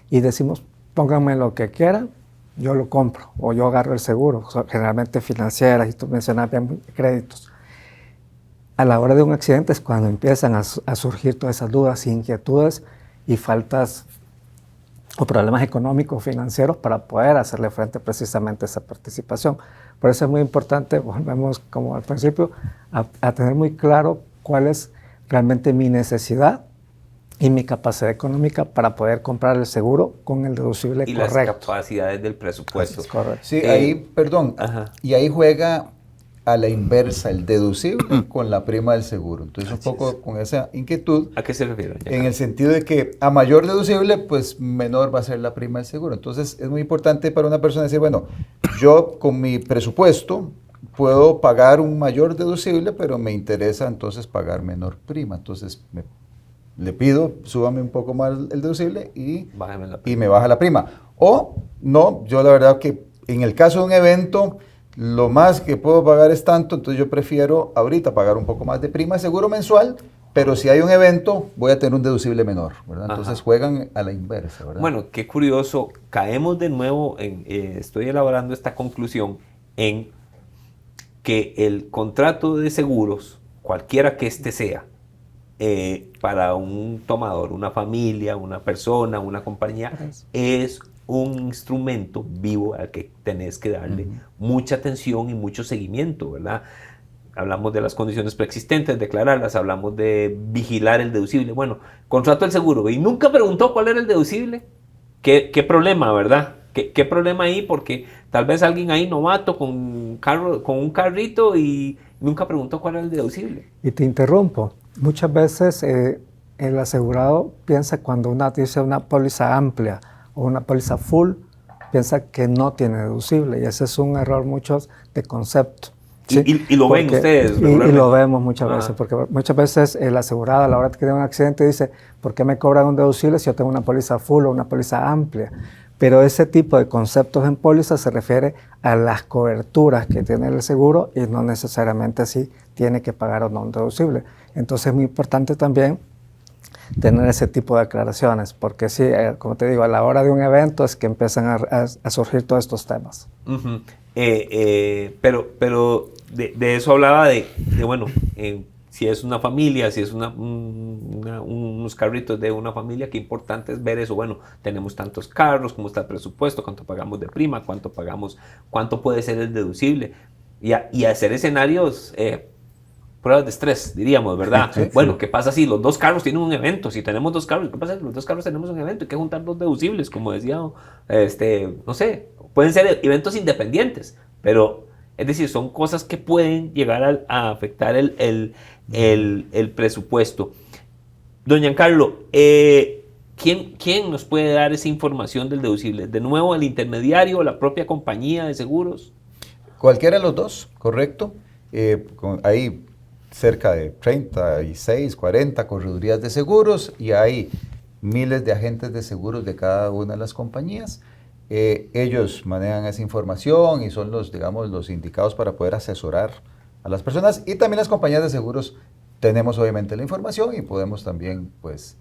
Speaker 3: y decimos, pónganme lo que quieran, yo lo compro, o yo agarro el seguro, generalmente financieras, y tú mencionas bien créditos. A la hora de un accidente es cuando empiezan a surgir todas esas dudas, inquietudes y faltas o problemas económicos, financieros para poder hacerle frente precisamente a esa participación. Por eso es muy importante, volvemos como al principio, a tener muy claro cuál es realmente mi necesidad y mi capacidad económica para poder comprar el seguro con el deducible
Speaker 2: y
Speaker 3: correcto.
Speaker 2: las capacidades del presupuesto.
Speaker 3: Es correcto.
Speaker 4: Sí, ahí, perdón, y ahí juega a la inversa el deducible con la prima del seguro. Entonces, un poco con esa inquietud.
Speaker 2: ¿A qué se refiere?
Speaker 4: En el sentido de que a mayor deducible, pues menor va a ser la prima del seguro. Entonces, es muy importante para una persona decir, bueno, yo con mi presupuesto puedo pagar un mayor deducible, pero me interesa entonces pagar menor prima. Entonces, le pido, súbame un poco más el deducible y me baja la prima. O no, yo la verdad que en el caso de un evento, lo más que puedo pagar es tanto, entonces yo prefiero ahorita pagar un poco más de prima de seguro mensual, pero si hay un evento, voy a tener un deducible menor, ¿verdad? Entonces juegan a la inversa, ¿verdad?
Speaker 2: Bueno, qué curioso, caemos de nuevo estoy elaborando esta conclusión en que el contrato de seguros, cualquiera que este sea, para un tomador, una familia, una persona, una compañía, es un instrumento vivo al que tenés que darle mucha atención y mucho seguimiento, ¿verdad? Hablamos de las condiciones preexistentes, declararlas, hablamos de vigilar el deducible. Bueno, contrato el seguro y nunca preguntó cuál era el deducible. ¿Qué problema, verdad? ¿Qué problema ahí? Porque tal vez alguien ahí novato con un carrito y nunca preguntó cuál era el deducible.
Speaker 3: Y te interrumpo. Muchas veces el asegurado piensa cuando dice una póliza amplia o una póliza full, piensa que no tiene deducible, y ese es un error muchos de concepto. ¿Sí?
Speaker 2: Y lo ven ustedes.
Speaker 3: Y lo vemos muchas veces, porque muchas veces el asegurado a la hora de que tiene un accidente dice, ¿por qué me cobran un deducible si yo tengo una póliza full o una póliza amplia? Pero ese tipo de conceptos en póliza se refiere a las coberturas que tiene el seguro y no necesariamente así tiene que pagar o no un deducible. Entonces es muy importante también tener ese tipo de aclaraciones, porque sí, como te digo, a la hora de un evento es que empiezan a surgir todos estos temas.
Speaker 2: Pero de eso hablaba bueno, si es una familia, si es unos carritos de una familia, qué importante es ver eso. Bueno, tenemos tantos carros, cómo está el presupuesto, cuánto pagamos de prima, cuánto puede ser el deducible, y hacer escenarios, pruebas de estrés, diríamos, ¿verdad? Sí, bueno, sí. ¿Qué pasa si los dos carros tienen un evento? Si tenemos dos carros, ¿qué pasa si los dos carros tenemos un evento? Hay que juntar dos deducibles, como decía, no sé, pueden ser eventos independientes, pero, es decir, son cosas que pueden llegar a afectar el presupuesto. Don Giancarlo, ¿quién nos puede dar esa información del deducible? ¿De nuevo el intermediario, la propia compañía de seguros?
Speaker 4: Cualquiera de los dos, correcto. Ahí cerca de 36, 40 corredurías de seguros y hay miles de agentes de seguros de cada una de las compañías. Ellos manejan esa información y son los indicados para poder asesorar a las personas, y también las compañías de seguros tenemos obviamente la información y podemos también pues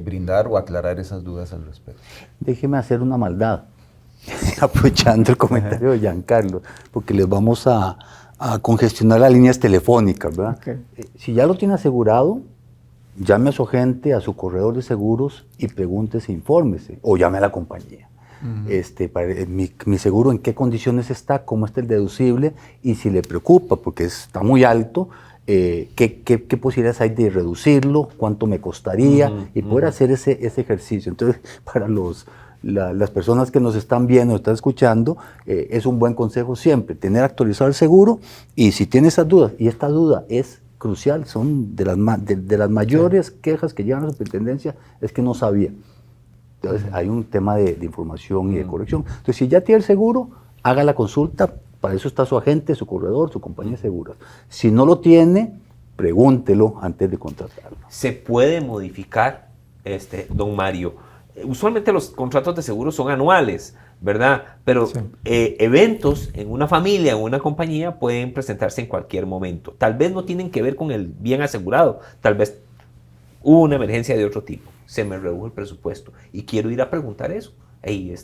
Speaker 4: brindar o aclarar esas dudas al respecto.
Speaker 5: Déjeme hacer una maldad, aprovechando el comentario de Giancarlo, porque les vamos a congestionar las líneas telefónicas, ¿verdad?
Speaker 3: Okay.
Speaker 5: Si ya lo tiene asegurado, llame a su agente, a su corredor de seguros y pregúntese, infórmese, o llame a la compañía. Mi seguro, en qué condiciones está, cómo está el deducible, y si le preocupa porque está muy alto, qué posibilidades hay de reducirlo, cuánto me costaría, y poder hacer ese ejercicio. Entonces, para las personas que nos están viendo, están escuchando, es un buen consejo siempre, tener actualizado el seguro, y si tiene esas dudas, y esta duda es crucial, son de las mayores quejas que llevan a la superintendencia, es que no sabía. Entonces, hay un tema de información y de corrección. Entonces, si ya tiene el seguro, haga la consulta, para eso está su agente, su corredor, su compañía de seguros. Si no lo tiene, pregúntelo antes de contratarlo.
Speaker 2: ¿Se puede modificar, don Mario? Usualmente los contratos de seguros son anuales, ¿verdad? Pero
Speaker 3: Sí.
Speaker 2: Eventos en una familia, en una compañía, pueden presentarse en cualquier momento. Tal vez no tienen que ver con el bien asegurado, tal vez hubo una emergencia de otro tipo, se me redujo el presupuesto y quiero ir a preguntar eso. Hey,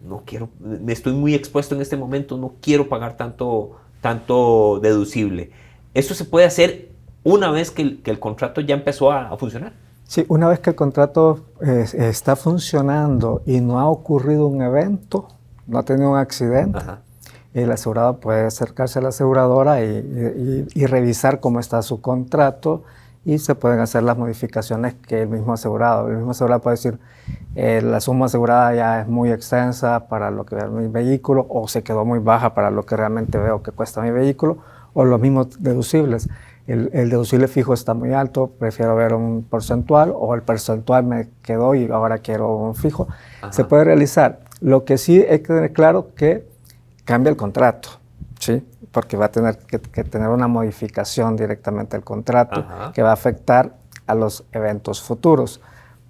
Speaker 2: no quiero, me estoy muy expuesto en este momento, no quiero pagar tanto deducible. ¿Eso se puede hacer una vez que el contrato ya empezó a funcionar?
Speaker 3: Sí, una vez que el contrato está funcionando y no ha ocurrido un evento, no ha tenido un accidente,
Speaker 2: Ajá.
Speaker 3: el asegurado puede acercarse a la aseguradora y revisar cómo está su contrato, y se pueden hacer las modificaciones que el mismo asegurado puede decir, la suma asegurada ya es muy extensa para lo que veo mi vehículo, o se quedó muy baja para lo que realmente veo que cuesta mi vehículo, o los mismos deducibles. El deducible fijo está muy alto, prefiero ver un porcentual, o el porcentual me quedó y ahora quiero un fijo.
Speaker 2: Ajá.
Speaker 3: Se puede realizar. Lo que sí hay que tener claro que cambia el contrato, ¿sí? Porque va a tener que tener una modificación directamente al contrato. Ajá. Que va a afectar a los eventos futuros.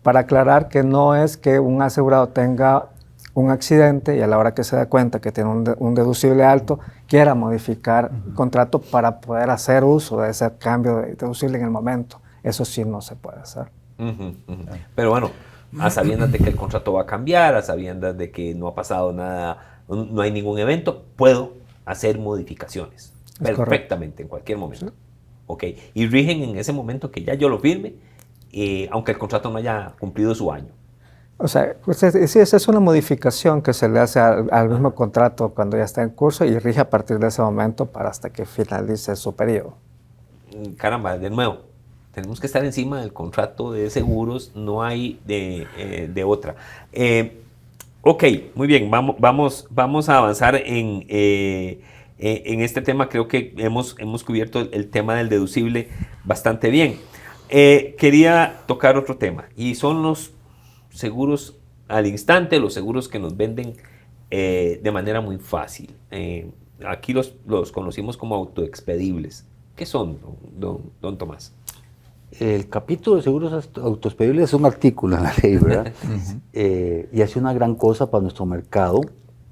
Speaker 3: Para aclarar que no es que un asegurado tenga un accidente y a la hora que se da cuenta que tiene un deducible alto, quiera modificar el contrato para poder hacer uso de ese cambio de deducible en el momento. Eso sí no se puede hacer.
Speaker 2: Pero bueno, a sabiendas de que el contrato va a cambiar, a sabiendas de que no ha pasado nada, no hay ningún evento, puedo hacer modificaciones perfectamente en cualquier momento. Sí. Ok, y rigen en ese momento que ya yo lo firme, aunque el contrato no haya cumplido su año.
Speaker 3: O sea, pues sí, esa es una modificación que se le hace al mismo contrato cuando ya está en curso y rige a partir de ese momento para hasta que finalice su periodo.
Speaker 2: Caramba, de nuevo, tenemos que estar encima del contrato de seguros, no hay de otra. Ok, muy bien, vamos a avanzar en este tema. Creo que hemos cubierto el tema del deducible bastante bien. Quería tocar otro tema y son los seguros al instante, los seguros que nos venden de manera muy fácil. Aquí los conocimos como autoexpedibles. ¿Qué son, don Tomás?
Speaker 5: El capítulo de seguros autoexpedibles es un artículo en la ley, ¿verdad? Y hace una gran cosa para nuestro mercado,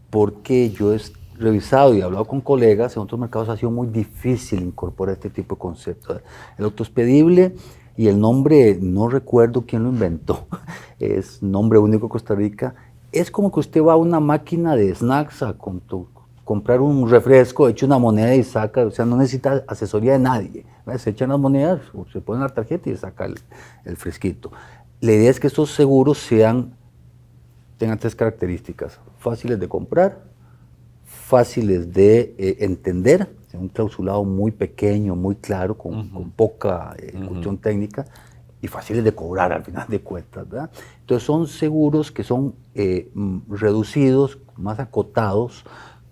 Speaker 5: porque yo he revisado y hablado con colegas, en otros mercados ha sido muy difícil incorporar este tipo de conceptos. El autoexpedible, y el nombre, no recuerdo quién lo inventó, es nombre único de Costa Rica, es como que usted va a una máquina de snacks a comprar un refresco, echa una moneda y saca, o sea, no necesita asesoría de nadie, ¿verdad? Se echan las monedas, se pone la tarjeta y saca el fresquito. La idea es que estos seguros tengan tres características: fáciles de comprar, fáciles de entender, un clausulado muy pequeño, muy claro, con poca cuestión técnica, y fáciles de cobrar al final de cuentas, ¿verdad? Entonces son seguros que son reducidos, más acotados,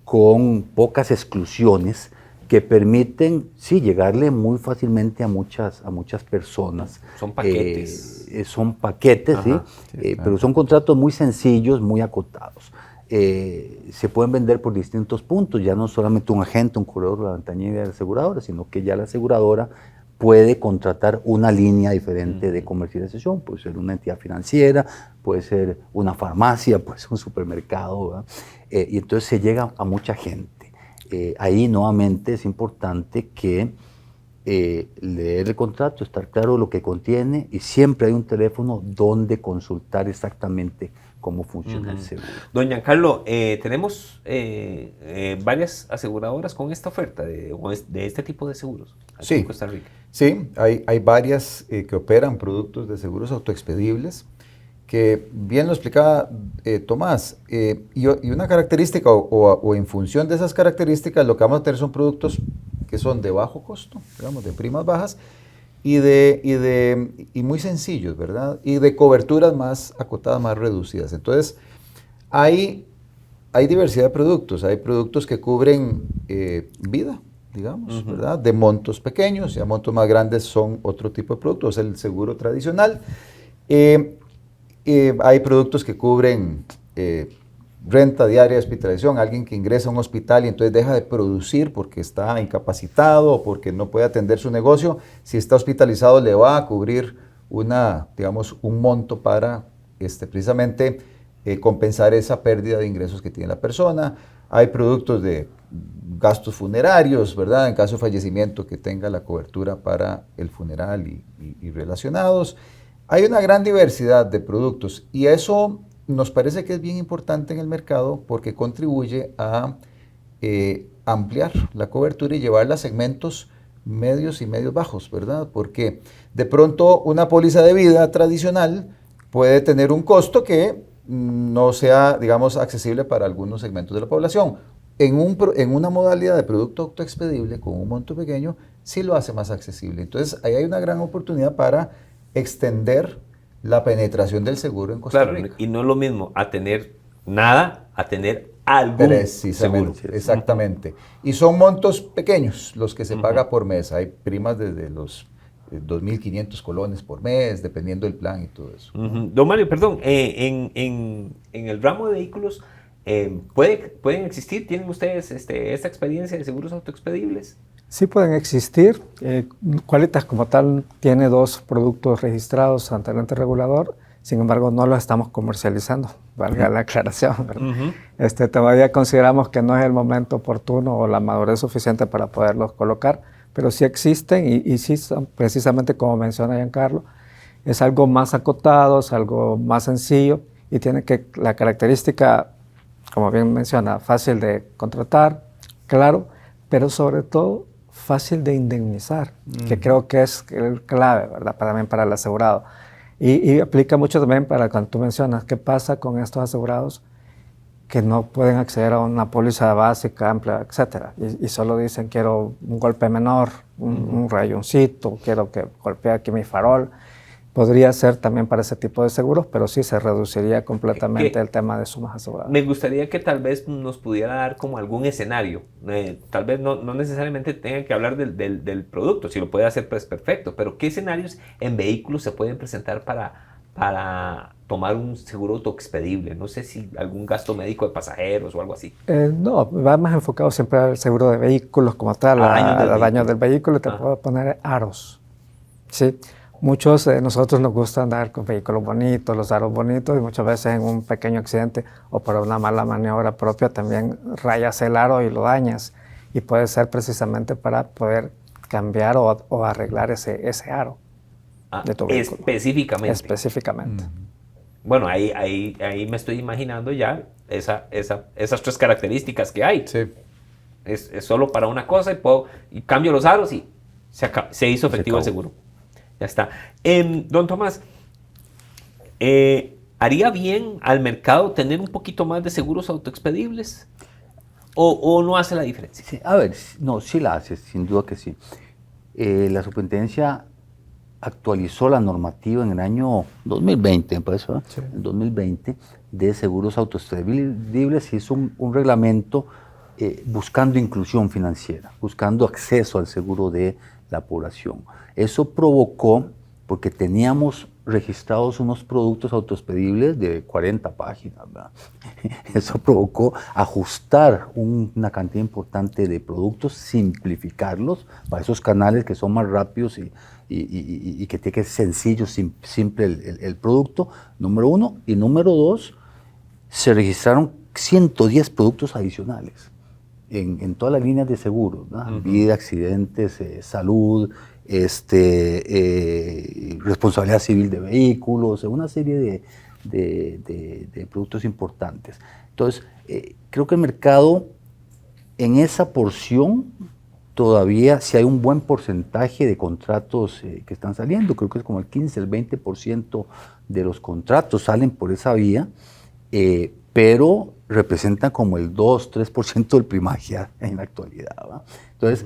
Speaker 5: con pocas exclusiones, que permiten, sí, llegarle muy fácilmente a muchas personas.
Speaker 2: Son paquetes.
Speaker 5: Son paquetes, ajá, sí, claro. Pero son contratos muy sencillos, muy acotados. Se pueden vender por distintos puntos, ya no solamente un agente, un corredor, la ventanilla de la aseguradora, sino que ya la aseguradora puede contratar una línea diferente de comercialización. Puede ser una entidad financiera, puede ser una farmacia, puede ser un supermercado, ¿verdad? Y entonces se llega a mucha gente. Ahí nuevamente es importante que leer el contrato, estar claro de lo que contiene y siempre hay un teléfono donde consultar exactamente cómo funciona el seguro.
Speaker 2: Don Giancarlo, tenemos varias aseguradoras con esta oferta de este tipo de seguros aquí
Speaker 4: Sí.
Speaker 2: en Costa Rica.
Speaker 4: Sí, hay varias que operan productos de seguros autoexpedibles, que bien lo explicaba Tomás, y una característica o en función de esas características lo que vamos a tener son productos que son de bajo costo, digamos, de primas bajas y muy sencillos, ¿verdad? Y de coberturas más acotadas, más reducidas. Entonces, hay diversidad de productos, hay productos que cubren vida, digamos, ¿verdad? De montos pequeños, ya montos más grandes son otro tipo de productos, el seguro tradicional. Hay productos que cubren renta diaria de hospitalización, alguien que ingresa a un hospital y entonces deja de producir porque está incapacitado o porque no puede atender su negocio. Si está hospitalizado le va a cubrir un monto para precisamente compensar esa pérdida de ingresos que tiene la persona. Hay productos de gastos funerarios, ¿verdad? En caso de fallecimiento que tenga la cobertura para el funeral y relacionados. Hay una gran diversidad de productos y eso nos parece que es bien importante en el mercado porque contribuye a ampliar la cobertura y llevarla a segmentos medios y medios bajos, ¿verdad? Porque de pronto una póliza de vida tradicional puede tener un costo que no sea, digamos, accesible para algunos segmentos de la población. En una modalidad de producto autoexpedible con un monto pequeño, sí lo hace más accesible. Entonces, ahí hay una gran oportunidad para extender la penetración del seguro en Costa Rica.
Speaker 2: Claro, y no es lo mismo a tener nada, a tener algún
Speaker 4: Precisamente,
Speaker 2: seguro.
Speaker 4: exactamente. Y son montos pequeños los que se paga por mes. Hay primas desde los 2.500 colones por mes, dependiendo del plan y todo eso.
Speaker 2: Don Mario, perdón, en el ramo de vehículos, ¿pueden existir? ¿Tienen ustedes esta experiencia de seguros autoexpedibles?
Speaker 3: Sí pueden existir. Qualitas como tal tiene 2 productos registrados ante el ente regulador, sin embargo no los estamos comercializando, valga la aclaración, ¿verdad? Todavía consideramos que no es el momento oportuno o la madurez suficiente para poderlos colocar, pero sí existen y sí son precisamente como menciona Giancarlo, es algo más acotado, es algo más sencillo y tiene la característica, como bien menciona, fácil de contratar, claro, pero sobre todo fácil de indemnizar, que creo que es el clave, ¿verdad? También para el asegurado. Y aplica mucho también para cuando tú mencionas qué pasa con estos asegurados que no pueden acceder a una póliza básica, amplia, etcétera, y solo dicen quiero un golpe menor, un rayoncito, quiero que golpee aquí mi farol. Podría ser también para ese tipo de seguros, pero sí se reduciría completamente el tema de sumas aseguradas.
Speaker 2: Me gustaría que tal vez nos pudiera dar como algún escenario. Tal vez no necesariamente tengan que hablar del producto, si lo puede hacer pues perfecto, pero ¿qué escenarios en vehículos se pueden presentar para tomar un seguro autoexpedible? No sé si algún gasto médico de pasajeros o algo así.
Speaker 3: No, va más enfocado siempre al seguro de vehículos como tal, a daños del vehículo, te puedo poner aros, ¿sí? Muchos de nosotros nos gusta andar con vehículos bonitos, los aros bonitos, y muchas veces en un pequeño accidente o por una mala maniobra propia también rayas el aro y lo dañas. Y puede ser precisamente para poder cambiar o arreglar ese aro de tu vehículo.
Speaker 2: Específicamente.
Speaker 3: Específicamente.
Speaker 2: Bueno, ahí me estoy imaginando ya esas 3 características que hay.
Speaker 4: Sí.
Speaker 2: Es solo para una cosa y cambio los aros y se hizo efectivo el seguro. Ya está. Don Tomás, ¿haría bien al mercado tener un poquito más de seguros autoexpedibles? ¿O no hace la diferencia?
Speaker 5: Sí, a ver, no, sí la hace, sin duda que sí. La superintendencia actualizó la normativa en el año 2020, me parece, ¿verdad? Sí. En 2020, de seguros autoexpedibles, hizo un reglamento buscando inclusión financiera, buscando acceso al seguro de la población. Eso provocó, porque teníamos registrados unos productos autoexpedibles de 40 páginas, ¿verdad? Eso provocó ajustar una cantidad importante de productos, simplificarlos para esos canales que son más rápidos y que tiene que ser sencillo, simple el producto, número 1. Y número 2, se registraron 110 productos adicionales. en todas las líneas de seguros, ¿verdad? Vida, accidentes, salud, responsabilidad civil de vehículos, una serie de productos importantes. Entonces, creo que el mercado en esa porción todavía, si hay un buen porcentaje de contratos que están saliendo, creo que es como el 15, el 20% de los contratos salen por esa vía, pero representan como el 2-3% del primaria en la actualidad, ¿va? Entonces,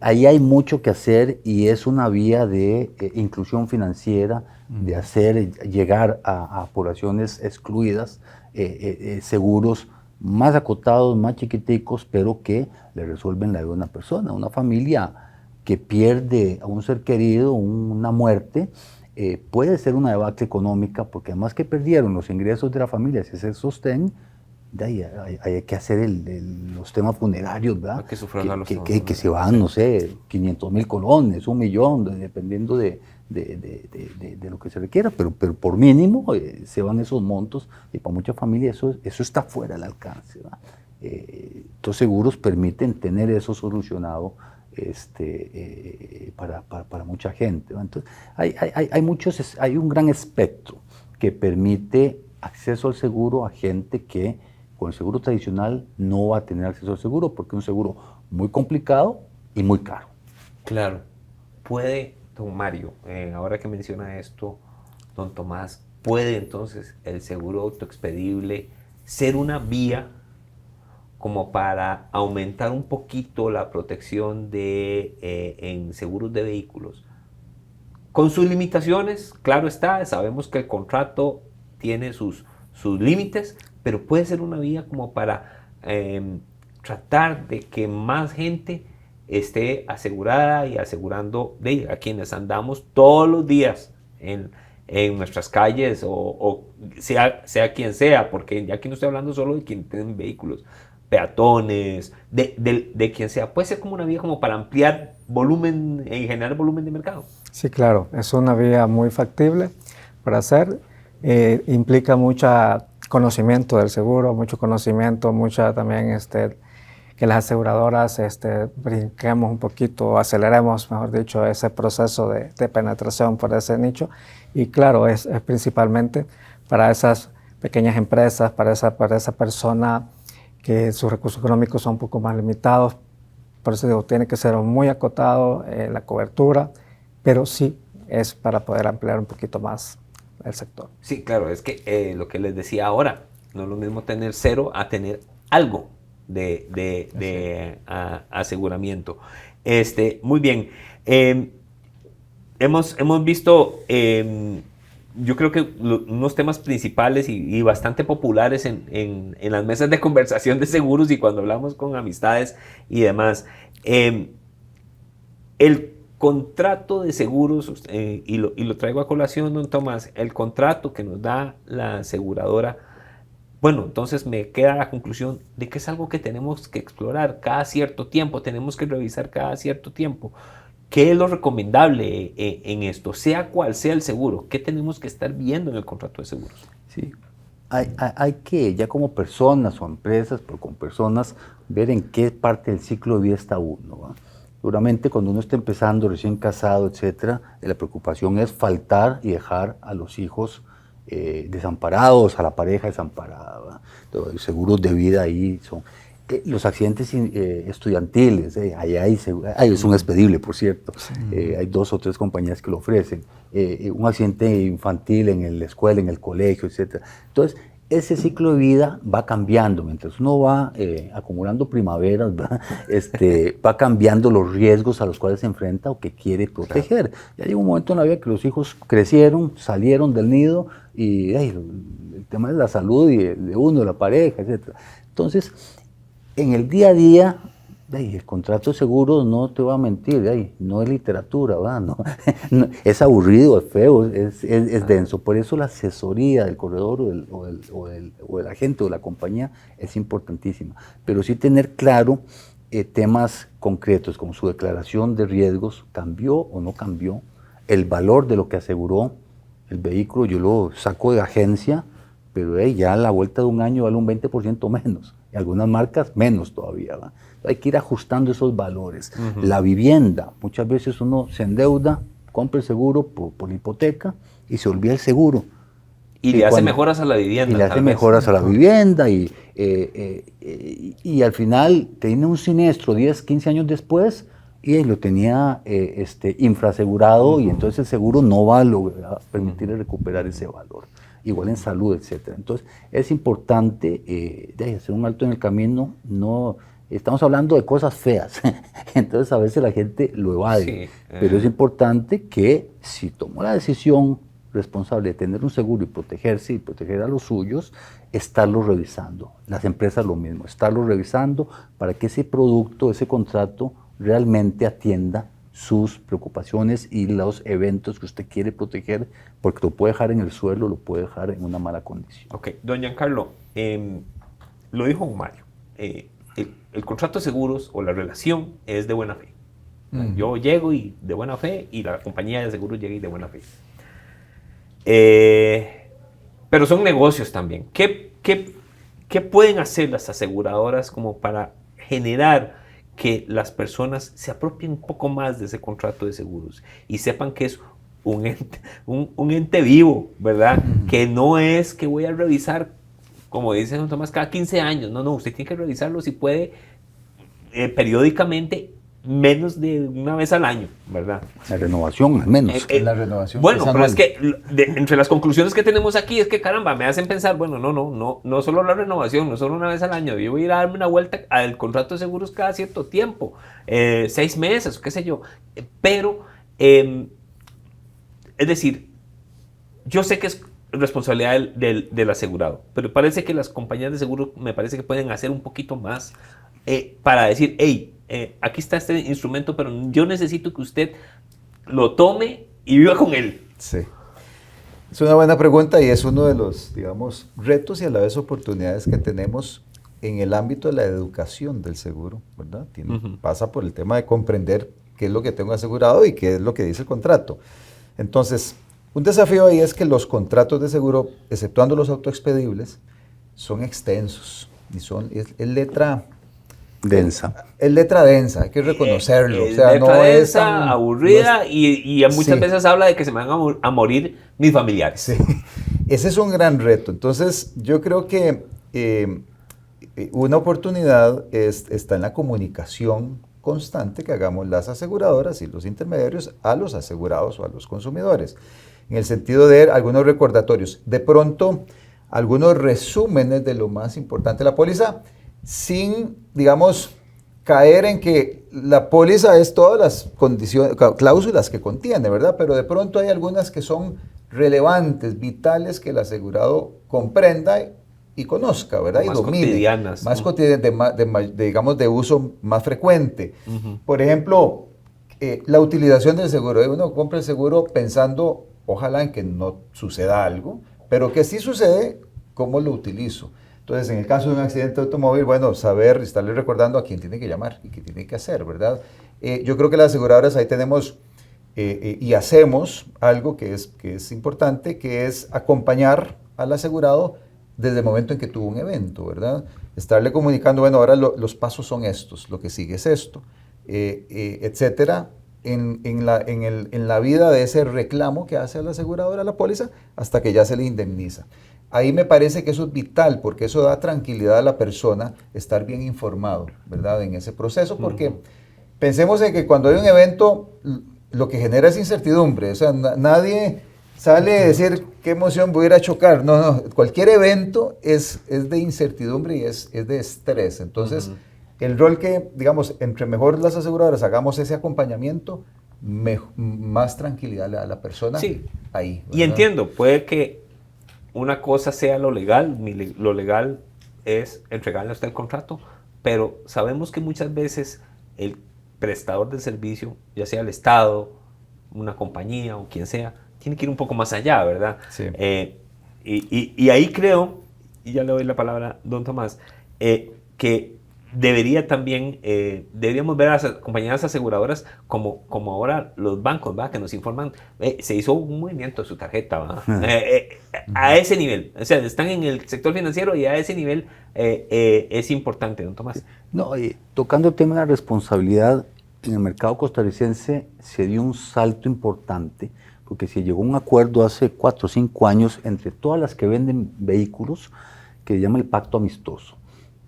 Speaker 5: ahí hay mucho que hacer y es una vía de inclusión financiera, de hacer llegar a poblaciones excluidas, seguros más acotados, más chiquiticos, pero que le resuelven la vida de una persona, una familia que pierde a un ser querido, una muerte. Puede ser una debacle económica, porque además que perdieron los ingresos de la familia, si se sostén, de ahí hay que hacer los temas funerarios, ¿verdad? Que se van, no sé, 500,000 colones, 1,000,000, dependiendo de lo que se requiera, pero por mínimo se van esos montos, y para muchas familias eso está fuera del alcance, ¿verdad? Estos seguros permiten tener eso solucionado para mucha gente, ¿verdad? Entonces, hay un gran espectro que permite acceso al seguro a gente que con el seguro tradicional no va a tener acceso al seguro, porque es un seguro muy complicado y muy caro.
Speaker 2: Claro. Puede, don Mario, ahora que menciona esto, don Tomás, ¿puede entonces el seguro autoexpedible ser una vía como para aumentar un poquito la protección en seguros de vehículos? Con sus limitaciones, claro está, sabemos que el contrato tiene sus límites, pero puede ser una vía como para tratar de que más gente esté asegurada y asegurando a quienes andamos todos los días en nuestras calles o sea quien sea, porque ya aquí no estoy hablando solo de quienes tienen vehículos, peatones, de quien sea. Puede ser como una vía como para ampliar volumen, en generar volumen de mercado.
Speaker 3: Sí, claro, es una vía muy factible para hacer. Implica mucho conocimiento del seguro, mucho conocimiento, mucha también que las aseguradoras brinquemos un poquito, aceleremos, mejor dicho, ese proceso de penetración por ese nicho. Y claro, es principalmente para esas pequeñas empresas, para esa persona que sus recursos económicos son un poco más limitados. Por eso digo, tiene que ser muy acotado la cobertura, pero sí es para poder ampliar un poquito más el sector.
Speaker 2: Sí, claro, es que lo que les decía ahora, no es lo mismo tener cero a tener algo de aseguramiento. Muy bien. Hemos visto, yo creo que unos temas principales y bastante populares en las mesas de conversación de seguros y cuando hablamos con amistades y demás. El contrato de seguros, y lo traigo a colación, don Tomás, el contrato que nos da la aseguradora, bueno, entonces me queda la conclusión de que es algo que tenemos que explorar cada cierto tiempo, tenemos que revisar cada cierto tiempo. ¿Qué es lo recomendable en esto? Sea cual sea el seguro, ¿qué tenemos que estar viendo en el contrato de seguros?
Speaker 5: Sí, hay que, ya como personas o empresas, pero con personas, ver en qué parte del ciclo de vida está uno, ¿va? Seguramente cuando uno está empezando, recién casado, etcétera, la preocupación es faltar y dejar a los hijos desamparados, a la pareja desamparada, ¿va? Entonces, los seguros de vida ahí son... los accidentes estudiantiles, es un expedible, por cierto. Sí. Hay 2 o 3 compañías que lo ofrecen. Un accidente infantil en la escuela, en el colegio, etc. Entonces, ese ciclo de vida va cambiando. Mientras uno va acumulando primaveras, va cambiando los riesgos a los cuales se enfrenta o que quiere proteger. Claro. Ya llega un momento en la vida que los hijos crecieron, salieron del nido y el tema de la salud y de uno, de la pareja, etc. Entonces, en el día a día, el contrato de seguros, no te voy a mentir, no es literatura, ¿verdad? No, es aburrido, es feo, es denso. Por eso la asesoría del corredor o del agente o de la compañía es importantísima. Pero sí tener claro temas concretos, como su declaración de riesgos, cambió o no cambió, el valor de lo que aseguró el vehículo, yo lo saco de agencia, pero ya a la vuelta de un año vale un 20% menos. y algunas marcas menos todavía, ¿verdad? Hay que ir ajustando esos valores. La vivienda, muchas veces uno se endeuda, compra el seguro por la hipoteca y se olvida el seguro.
Speaker 2: Y le hace mejoras a la vivienda.
Speaker 5: Y le hace mejoras a la vivienda y al final tiene un siniestro 10, 15 años después y lo tenía infrasegurado y entonces el seguro no va a lograr permitirle recuperar ese valor. Igual en salud, etc. Entonces es importante hacer un alto en el camino. No, estamos hablando de cosas feas, entonces a veces la gente lo evade, sí, pero es importante que si tomó la decisión responsable de tener un seguro y protegerse y proteger a los suyos, estarlo revisando. Las empresas lo mismo, estarlo revisando para que ese producto, ese contrato realmente atienda sus preocupaciones y los eventos que usted quiere proteger, porque lo puede dejar en el suelo, lo puede dejar en una mala condición.
Speaker 2: Ok, don Giancarlo, lo dijo Mario, el contrato de seguros o la relación es de buena fe. Yo llego y de buena fe y la compañía de seguros llega y de buena fe. Pero son negocios también. ¿Qué pueden hacer las aseguradoras como para generar que las personas se apropien un poco más de ese contrato de seguros y sepan que es un ente vivo, ¿verdad? Que no es que voy a revisar, como dice don Tomás, cada 15 años. No, usted tiene que revisarlo si puede periódicamente, menos de una vez al año, ¿verdad?
Speaker 5: La renovación, al menos.
Speaker 4: La renovación.
Speaker 2: Bueno, pero es que entre las conclusiones que tenemos aquí es que, caramba, me hacen pensar, bueno, no solo la renovación, no solo una vez al año, yo voy a ir a darme una vuelta al contrato de seguros cada cierto tiempo, 6 meses, qué sé yo, pero, es decir, yo sé que es responsabilidad del asegurado, pero parece que las compañías de seguro me parece que pueden hacer un poquito más para decir, hey, aquí está este instrumento, pero yo necesito que usted lo tome y viva con él.
Speaker 4: Sí. Es una buena pregunta y es uno de los, digamos, retos y a la vez oportunidades que tenemos en el ámbito de la educación del seguro, ¿verdad? Pasa por el tema de comprender qué es lo que tengo asegurado y qué es lo que dice el contrato. Entonces, un desafío ahí es que los contratos de seguro, exceptuando los autoexpedibles, son extensos y es letra
Speaker 5: densa.
Speaker 4: Es letra densa, hay que reconocerlo.
Speaker 2: O sea, letra densa, aburrida, y muchas veces habla de que se me van a morir mis familiares.
Speaker 4: Sí. Ese es un gran reto. Entonces, yo creo que una oportunidad está en la comunicación constante que hagamos las aseguradoras y los intermediarios a los asegurados o a los consumidores. En el sentido de algunos recordatorios. De pronto, algunos resúmenes de lo más importante de la póliza, sin, digamos, caer en que la póliza es todas las condiciones, cláusulas que contiene, ¿verdad? Pero de pronto hay algunas que son relevantes, vitales, que el asegurado comprenda y conozca, ¿verdad?
Speaker 2: Más
Speaker 4: y domine.
Speaker 2: Cotidianas.
Speaker 4: Más cotidianas, digamos, de uso más frecuente. Por ejemplo, la utilización del seguro. Uno compra el seguro pensando, ojalá, en que no suceda algo, pero que sí sucede, ¿cómo lo utilizo? Entonces, en el caso de un accidente de automóvil, bueno, saber, estarle recordando a quién tiene que llamar y qué tiene que hacer, ¿verdad? Yo creo que las aseguradoras ahí tenemos y hacemos algo que es importante, que es acompañar al asegurado desde el momento en que tuvo un evento, ¿verdad? Estarle comunicando, bueno, ahora los pasos son estos, lo que sigue es esto, etcétera, en la vida de ese reclamo que hace la aseguradora a la póliza hasta que ya se le indemniza. Ahí me parece que eso es vital, porque eso da tranquilidad a la persona, estar bien informado, ¿verdad? En ese proceso, porque pensemos en que cuando hay un evento, lo que genera es incertidumbre, o sea, nadie sale a decir qué emoción voy a ir a chocar, no, cualquier evento es de incertidumbre y es de estrés, entonces el rol que, digamos, entre mejor las aseguradoras hagamos ese acompañamiento, más tranquilidad le da a la persona.
Speaker 2: Sí.
Speaker 4: Ahí, ¿verdad?
Speaker 2: Y entiendo, puede que una cosa sea lo legal, lo legal es entregarle a usted el contrato, pero sabemos que muchas veces el prestador del servicio, ya sea el Estado, una compañía o quien sea, tiene que ir un poco más allá, ¿verdad?
Speaker 4: Sí.
Speaker 2: Y ahí creo, y ya le doy la palabra a don Tomás, que debería también, deberíamos ver a las compañías aseguradoras como ahora los bancos, ¿va? Que nos informan, se hizo un movimiento de su tarjeta, ¿va? A ese nivel, o sea, están en el sector financiero y a ese nivel es importante, don Tomás.
Speaker 5: No, tocando el tema de la responsabilidad, en el mercado costarricense se dio un salto importante, porque se llegó a un acuerdo hace 4 o 5 años entre todas las que venden vehículos, que se llama el pacto amistoso.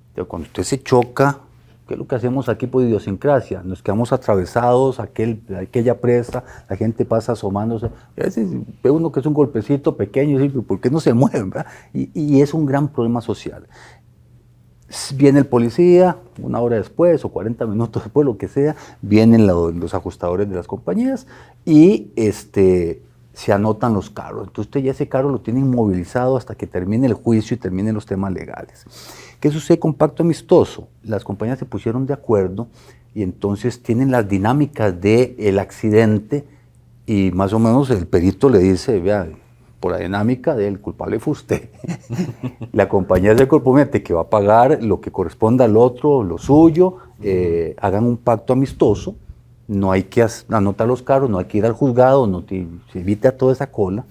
Speaker 5: Entonces, cuando usted se choca, ¿qué es lo que hacemos aquí por idiosincrasia? Nos quedamos atravesados, aquella presa, la gente pasa asomándose. A veces ve uno que es un golpecito pequeño y dice, ¿por qué no se mueven? Y es un gran problema social. Viene el policía, 1 hora después o 40 minutos después, lo que sea, vienen los ajustadores de las compañías y se anotan los carros. Entonces usted ya ese carro lo tiene inmovilizado hasta que termine el juicio y terminen los temas legales. ¿Qué sucede con pacto amistoso? Las compañías se pusieron de acuerdo y entonces tienen las dinámicas del accidente y más o menos el perito le dice, vea, por la dinámica del culpable fue usted. La compañía se compromete que va a pagar lo que corresponda al otro, lo suyo, hagan un pacto amistoso, no hay que anotar los carros, no hay que ir al juzgado, se evita toda esa cola.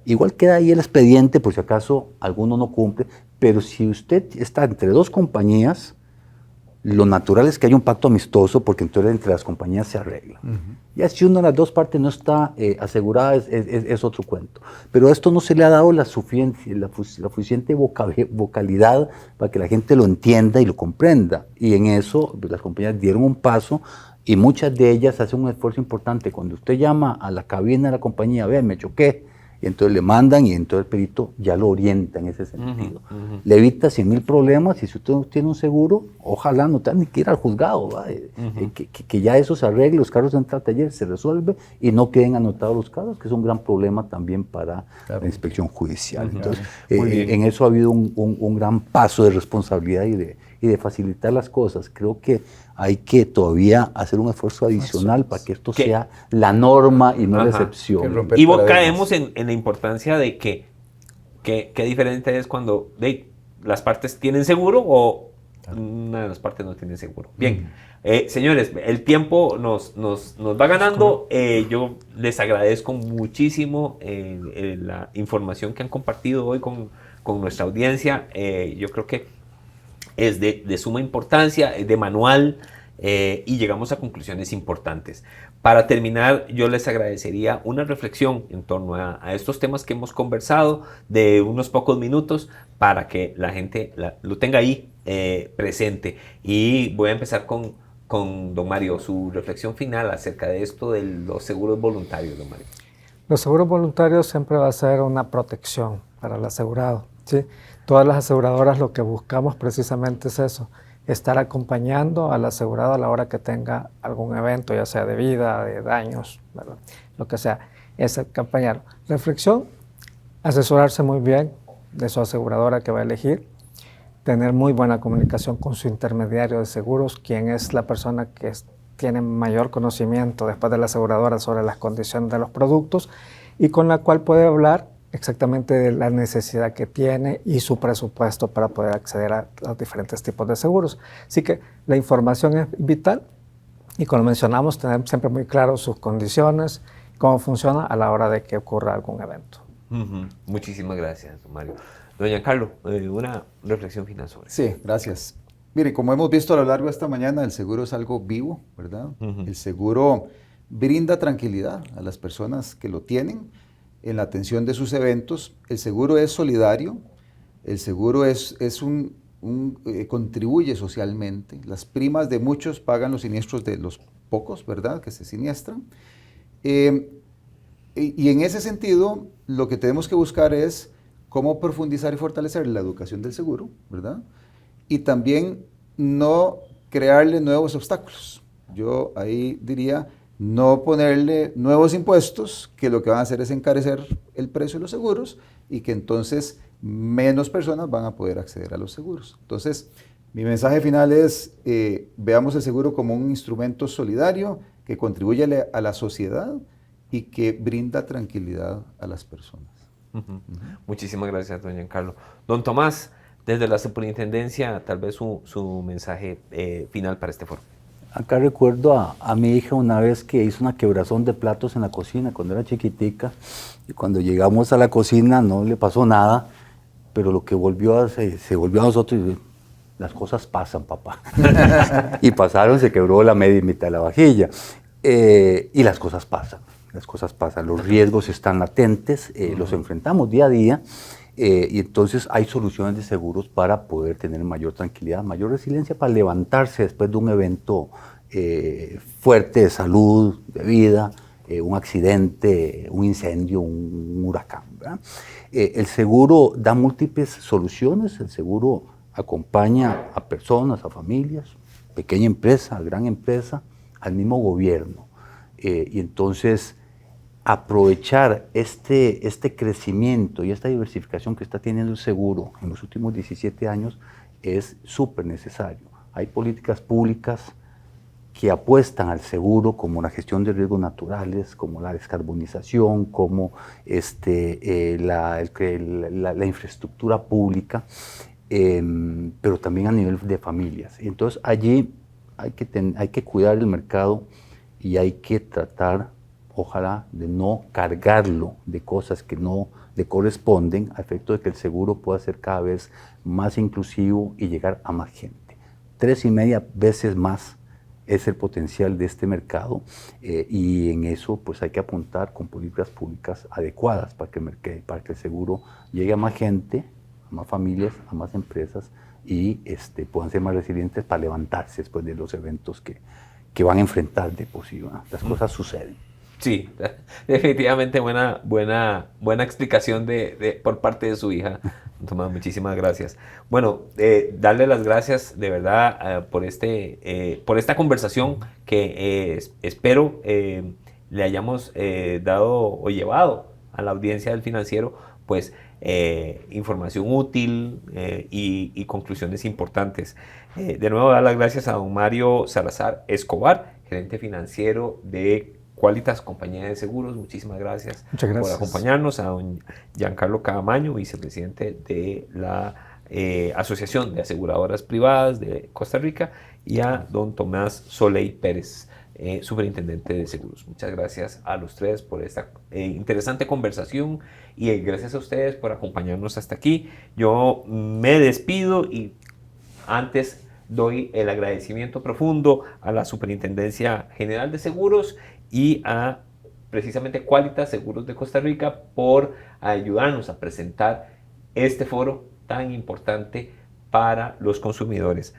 Speaker 5: Igual queda ahí el expediente por si acaso alguno no cumple, pero si usted está entre 2 compañías, lo natural es que haya un pacto amistoso porque entonces entre las compañías se arregla. Ya si una de las 2 partes no está asegurada es otro cuento. Pero a esto no se le ha dado la suficiente vocalidad para que la gente lo entienda y lo comprenda. Y en eso pues, las compañías dieron un paso y muchas de ellas hacen un esfuerzo importante. Cuando usted llama a la cabina de la compañía, vea, me choqué, y entonces le mandan y entonces el perito ya lo orienta en ese sentido. Le evita 100,000 problemas y si usted no tiene un seguro, ojalá no tenga ni que ir al juzgado, que ya eso se arregle, los carros entran al taller, se resuelve y no queden anotados los carros, que es un gran problema también para la inspección judicial. Entonces, en eso ha habido un gran paso de responsabilidad y de facilitar las cosas. Creo que hay que todavía hacer un esfuerzo adicional para que esto sea la norma y no la excepción.
Speaker 2: Y caemos en la importancia de que diferente es cuando las partes tienen seguro o una de las partes no tiene seguro. Bien, señores, el tiempo nos va ganando. Yo les agradezco muchísimo la información que han compartido hoy con nuestra audiencia. Yo creo que es de suma importancia, es de manual y llegamos a conclusiones importantes. Para terminar, yo les agradecería una reflexión en torno a estos temas que hemos conversado de unos pocos minutos para que la gente lo tenga ahí presente. Y voy a empezar con don Mario, su reflexión final acerca de esto de los seguros voluntarios, don Mario.
Speaker 3: Los seguros voluntarios siempre va a ser una protección para el asegurado, ¿sí? Todas las aseguradoras lo que buscamos precisamente es eso, estar acompañando al asegurado a la hora que tenga algún evento, ya sea de vida, de daños, ¿verdad? Lo que sea, es acompañar. Reflexión, asesorarse muy bien de su aseguradora que va a elegir, tener muy buena comunicación con su intermediario de seguros, quien es la persona que tiene mayor conocimiento después de la aseguradora sobre las condiciones de los productos y con la cual puede hablar exactamente de la necesidad que tiene y su presupuesto para poder acceder a los diferentes tipos de seguros. Así que la información es vital y como mencionamos, tener siempre muy claro sus condiciones, cómo funciona a la hora de que ocurra algún evento.
Speaker 2: Muchísimas gracias, don Mario. Doña Carlos, una reflexión final sobre eso.
Speaker 4: Sí, gracias. Mire, como hemos visto a lo largo de esta mañana, el seguro es algo vivo, ¿verdad? El seguro brinda tranquilidad a las personas que lo tienen en la atención de sus eventos. El seguro es solidario, el seguro contribuye socialmente. Las primas de muchos pagan los siniestros de los pocos, ¿verdad?, que se siniestran. Y en ese sentido, lo que tenemos que buscar es cómo profundizar y fortalecer la educación del seguro, ¿verdad? Y también no crearle nuevos obstáculos. Yo ahí diría, no ponerle nuevos impuestos que lo que van a hacer es encarecer el precio de los seguros y que entonces menos personas van a poder acceder a los seguros. Entonces, mi mensaje final es, veamos el seguro como un instrumento solidario que contribuye a la sociedad y que brinda tranquilidad a las personas.
Speaker 2: Muchísimas gracias, don Giancarlo. Don Tomás, desde la superintendencia, tal vez su mensaje final para este foro.
Speaker 5: Acá recuerdo a mi hija una vez que hizo una quebrazón de platos en la cocina cuando era chiquitica, y cuando llegamos a la cocina no le pasó nada, pero lo que se volvió a nosotros, las cosas pasan, papá. Y pasaron, se quebró la media mitad de la vajilla. Y las cosas pasan, los riesgos están latentes, los enfrentamos día a día, y entonces hay soluciones de seguros para poder tener mayor tranquilidad, mayor resiliencia para levantarse después de un evento fuerte de salud, de vida, un accidente, un incendio, un huracán, ¿verdad? El seguro da múltiples soluciones, el seguro acompaña a personas, a familias, pequeña empresa, gran empresa, al mismo gobierno. Y entonces aprovechar este crecimiento y esta diversificación que está teniendo el seguro en los últimos 17 años es súper necesario. Hay políticas públicas que apuestan al seguro, como la gestión de riesgos naturales, como la descarbonización, como la infraestructura pública, pero también a nivel de familias. Entonces allí hay que cuidar el mercado y hay que tratar, ojalá, de no cargarlo de cosas que no le corresponden, a efecto de que el seguro pueda ser cada vez más inclusivo y llegar a más gente. 3,5 veces más es el potencial de este mercado, y en eso pues hay que apuntar con políticas públicas adecuadas para que el seguro llegue a más gente, a más familias, a más empresas, y puedan ser más resilientes para levantarse después de los eventos que van a enfrentar de por sí. Las cosas suceden.
Speaker 2: Sí, definitivamente buena explicación por parte de su hija. Tomás, muchísimas gracias. Bueno, darle las gracias de verdad por esta conversación que espero le hayamos dado o llevado a la audiencia del Financiero, pues información útil y conclusiones importantes. De nuevo, dar las gracias a don Mario Salazar Escobar, gerente financiero de Qualitas, compañía de seguros. Muchísimas gracias, por acompañarnos. A don Giancarlo Cadamaño, vicepresidente de la Asociación de Aseguradoras Privadas de Costa Rica, y a don Tomás Soley Pérez, superintendente de seguros. Muchas gracias a los tres por esta interesante conversación, y gracias a ustedes por acompañarnos hasta aquí. Yo me despido, y antes doy el agradecimiento profundo a la Superintendencia General de Seguros y a precisamente Qualitas Seguros de Costa Rica por ayudarnos a presentar este foro tan importante para los consumidores.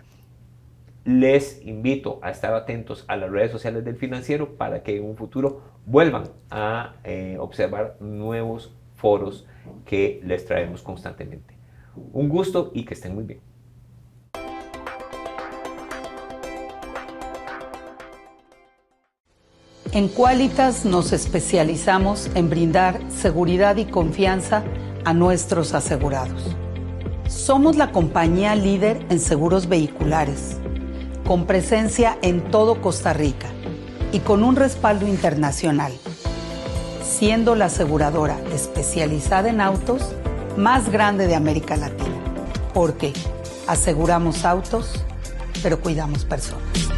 Speaker 2: Les invito a estar atentos a las redes sociales del Financiero para que en un futuro vuelvan a observar nuevos foros que les traemos constantemente. Un gusto y que estén muy bien.
Speaker 1: En Qualitas nos especializamos en brindar seguridad y confianza a nuestros asegurados. Somos la compañía líder en seguros vehiculares, con presencia en todo Costa Rica y con un respaldo internacional, siendo la aseguradora especializada en autos más grande de América Latina, porque aseguramos autos, pero cuidamos personas.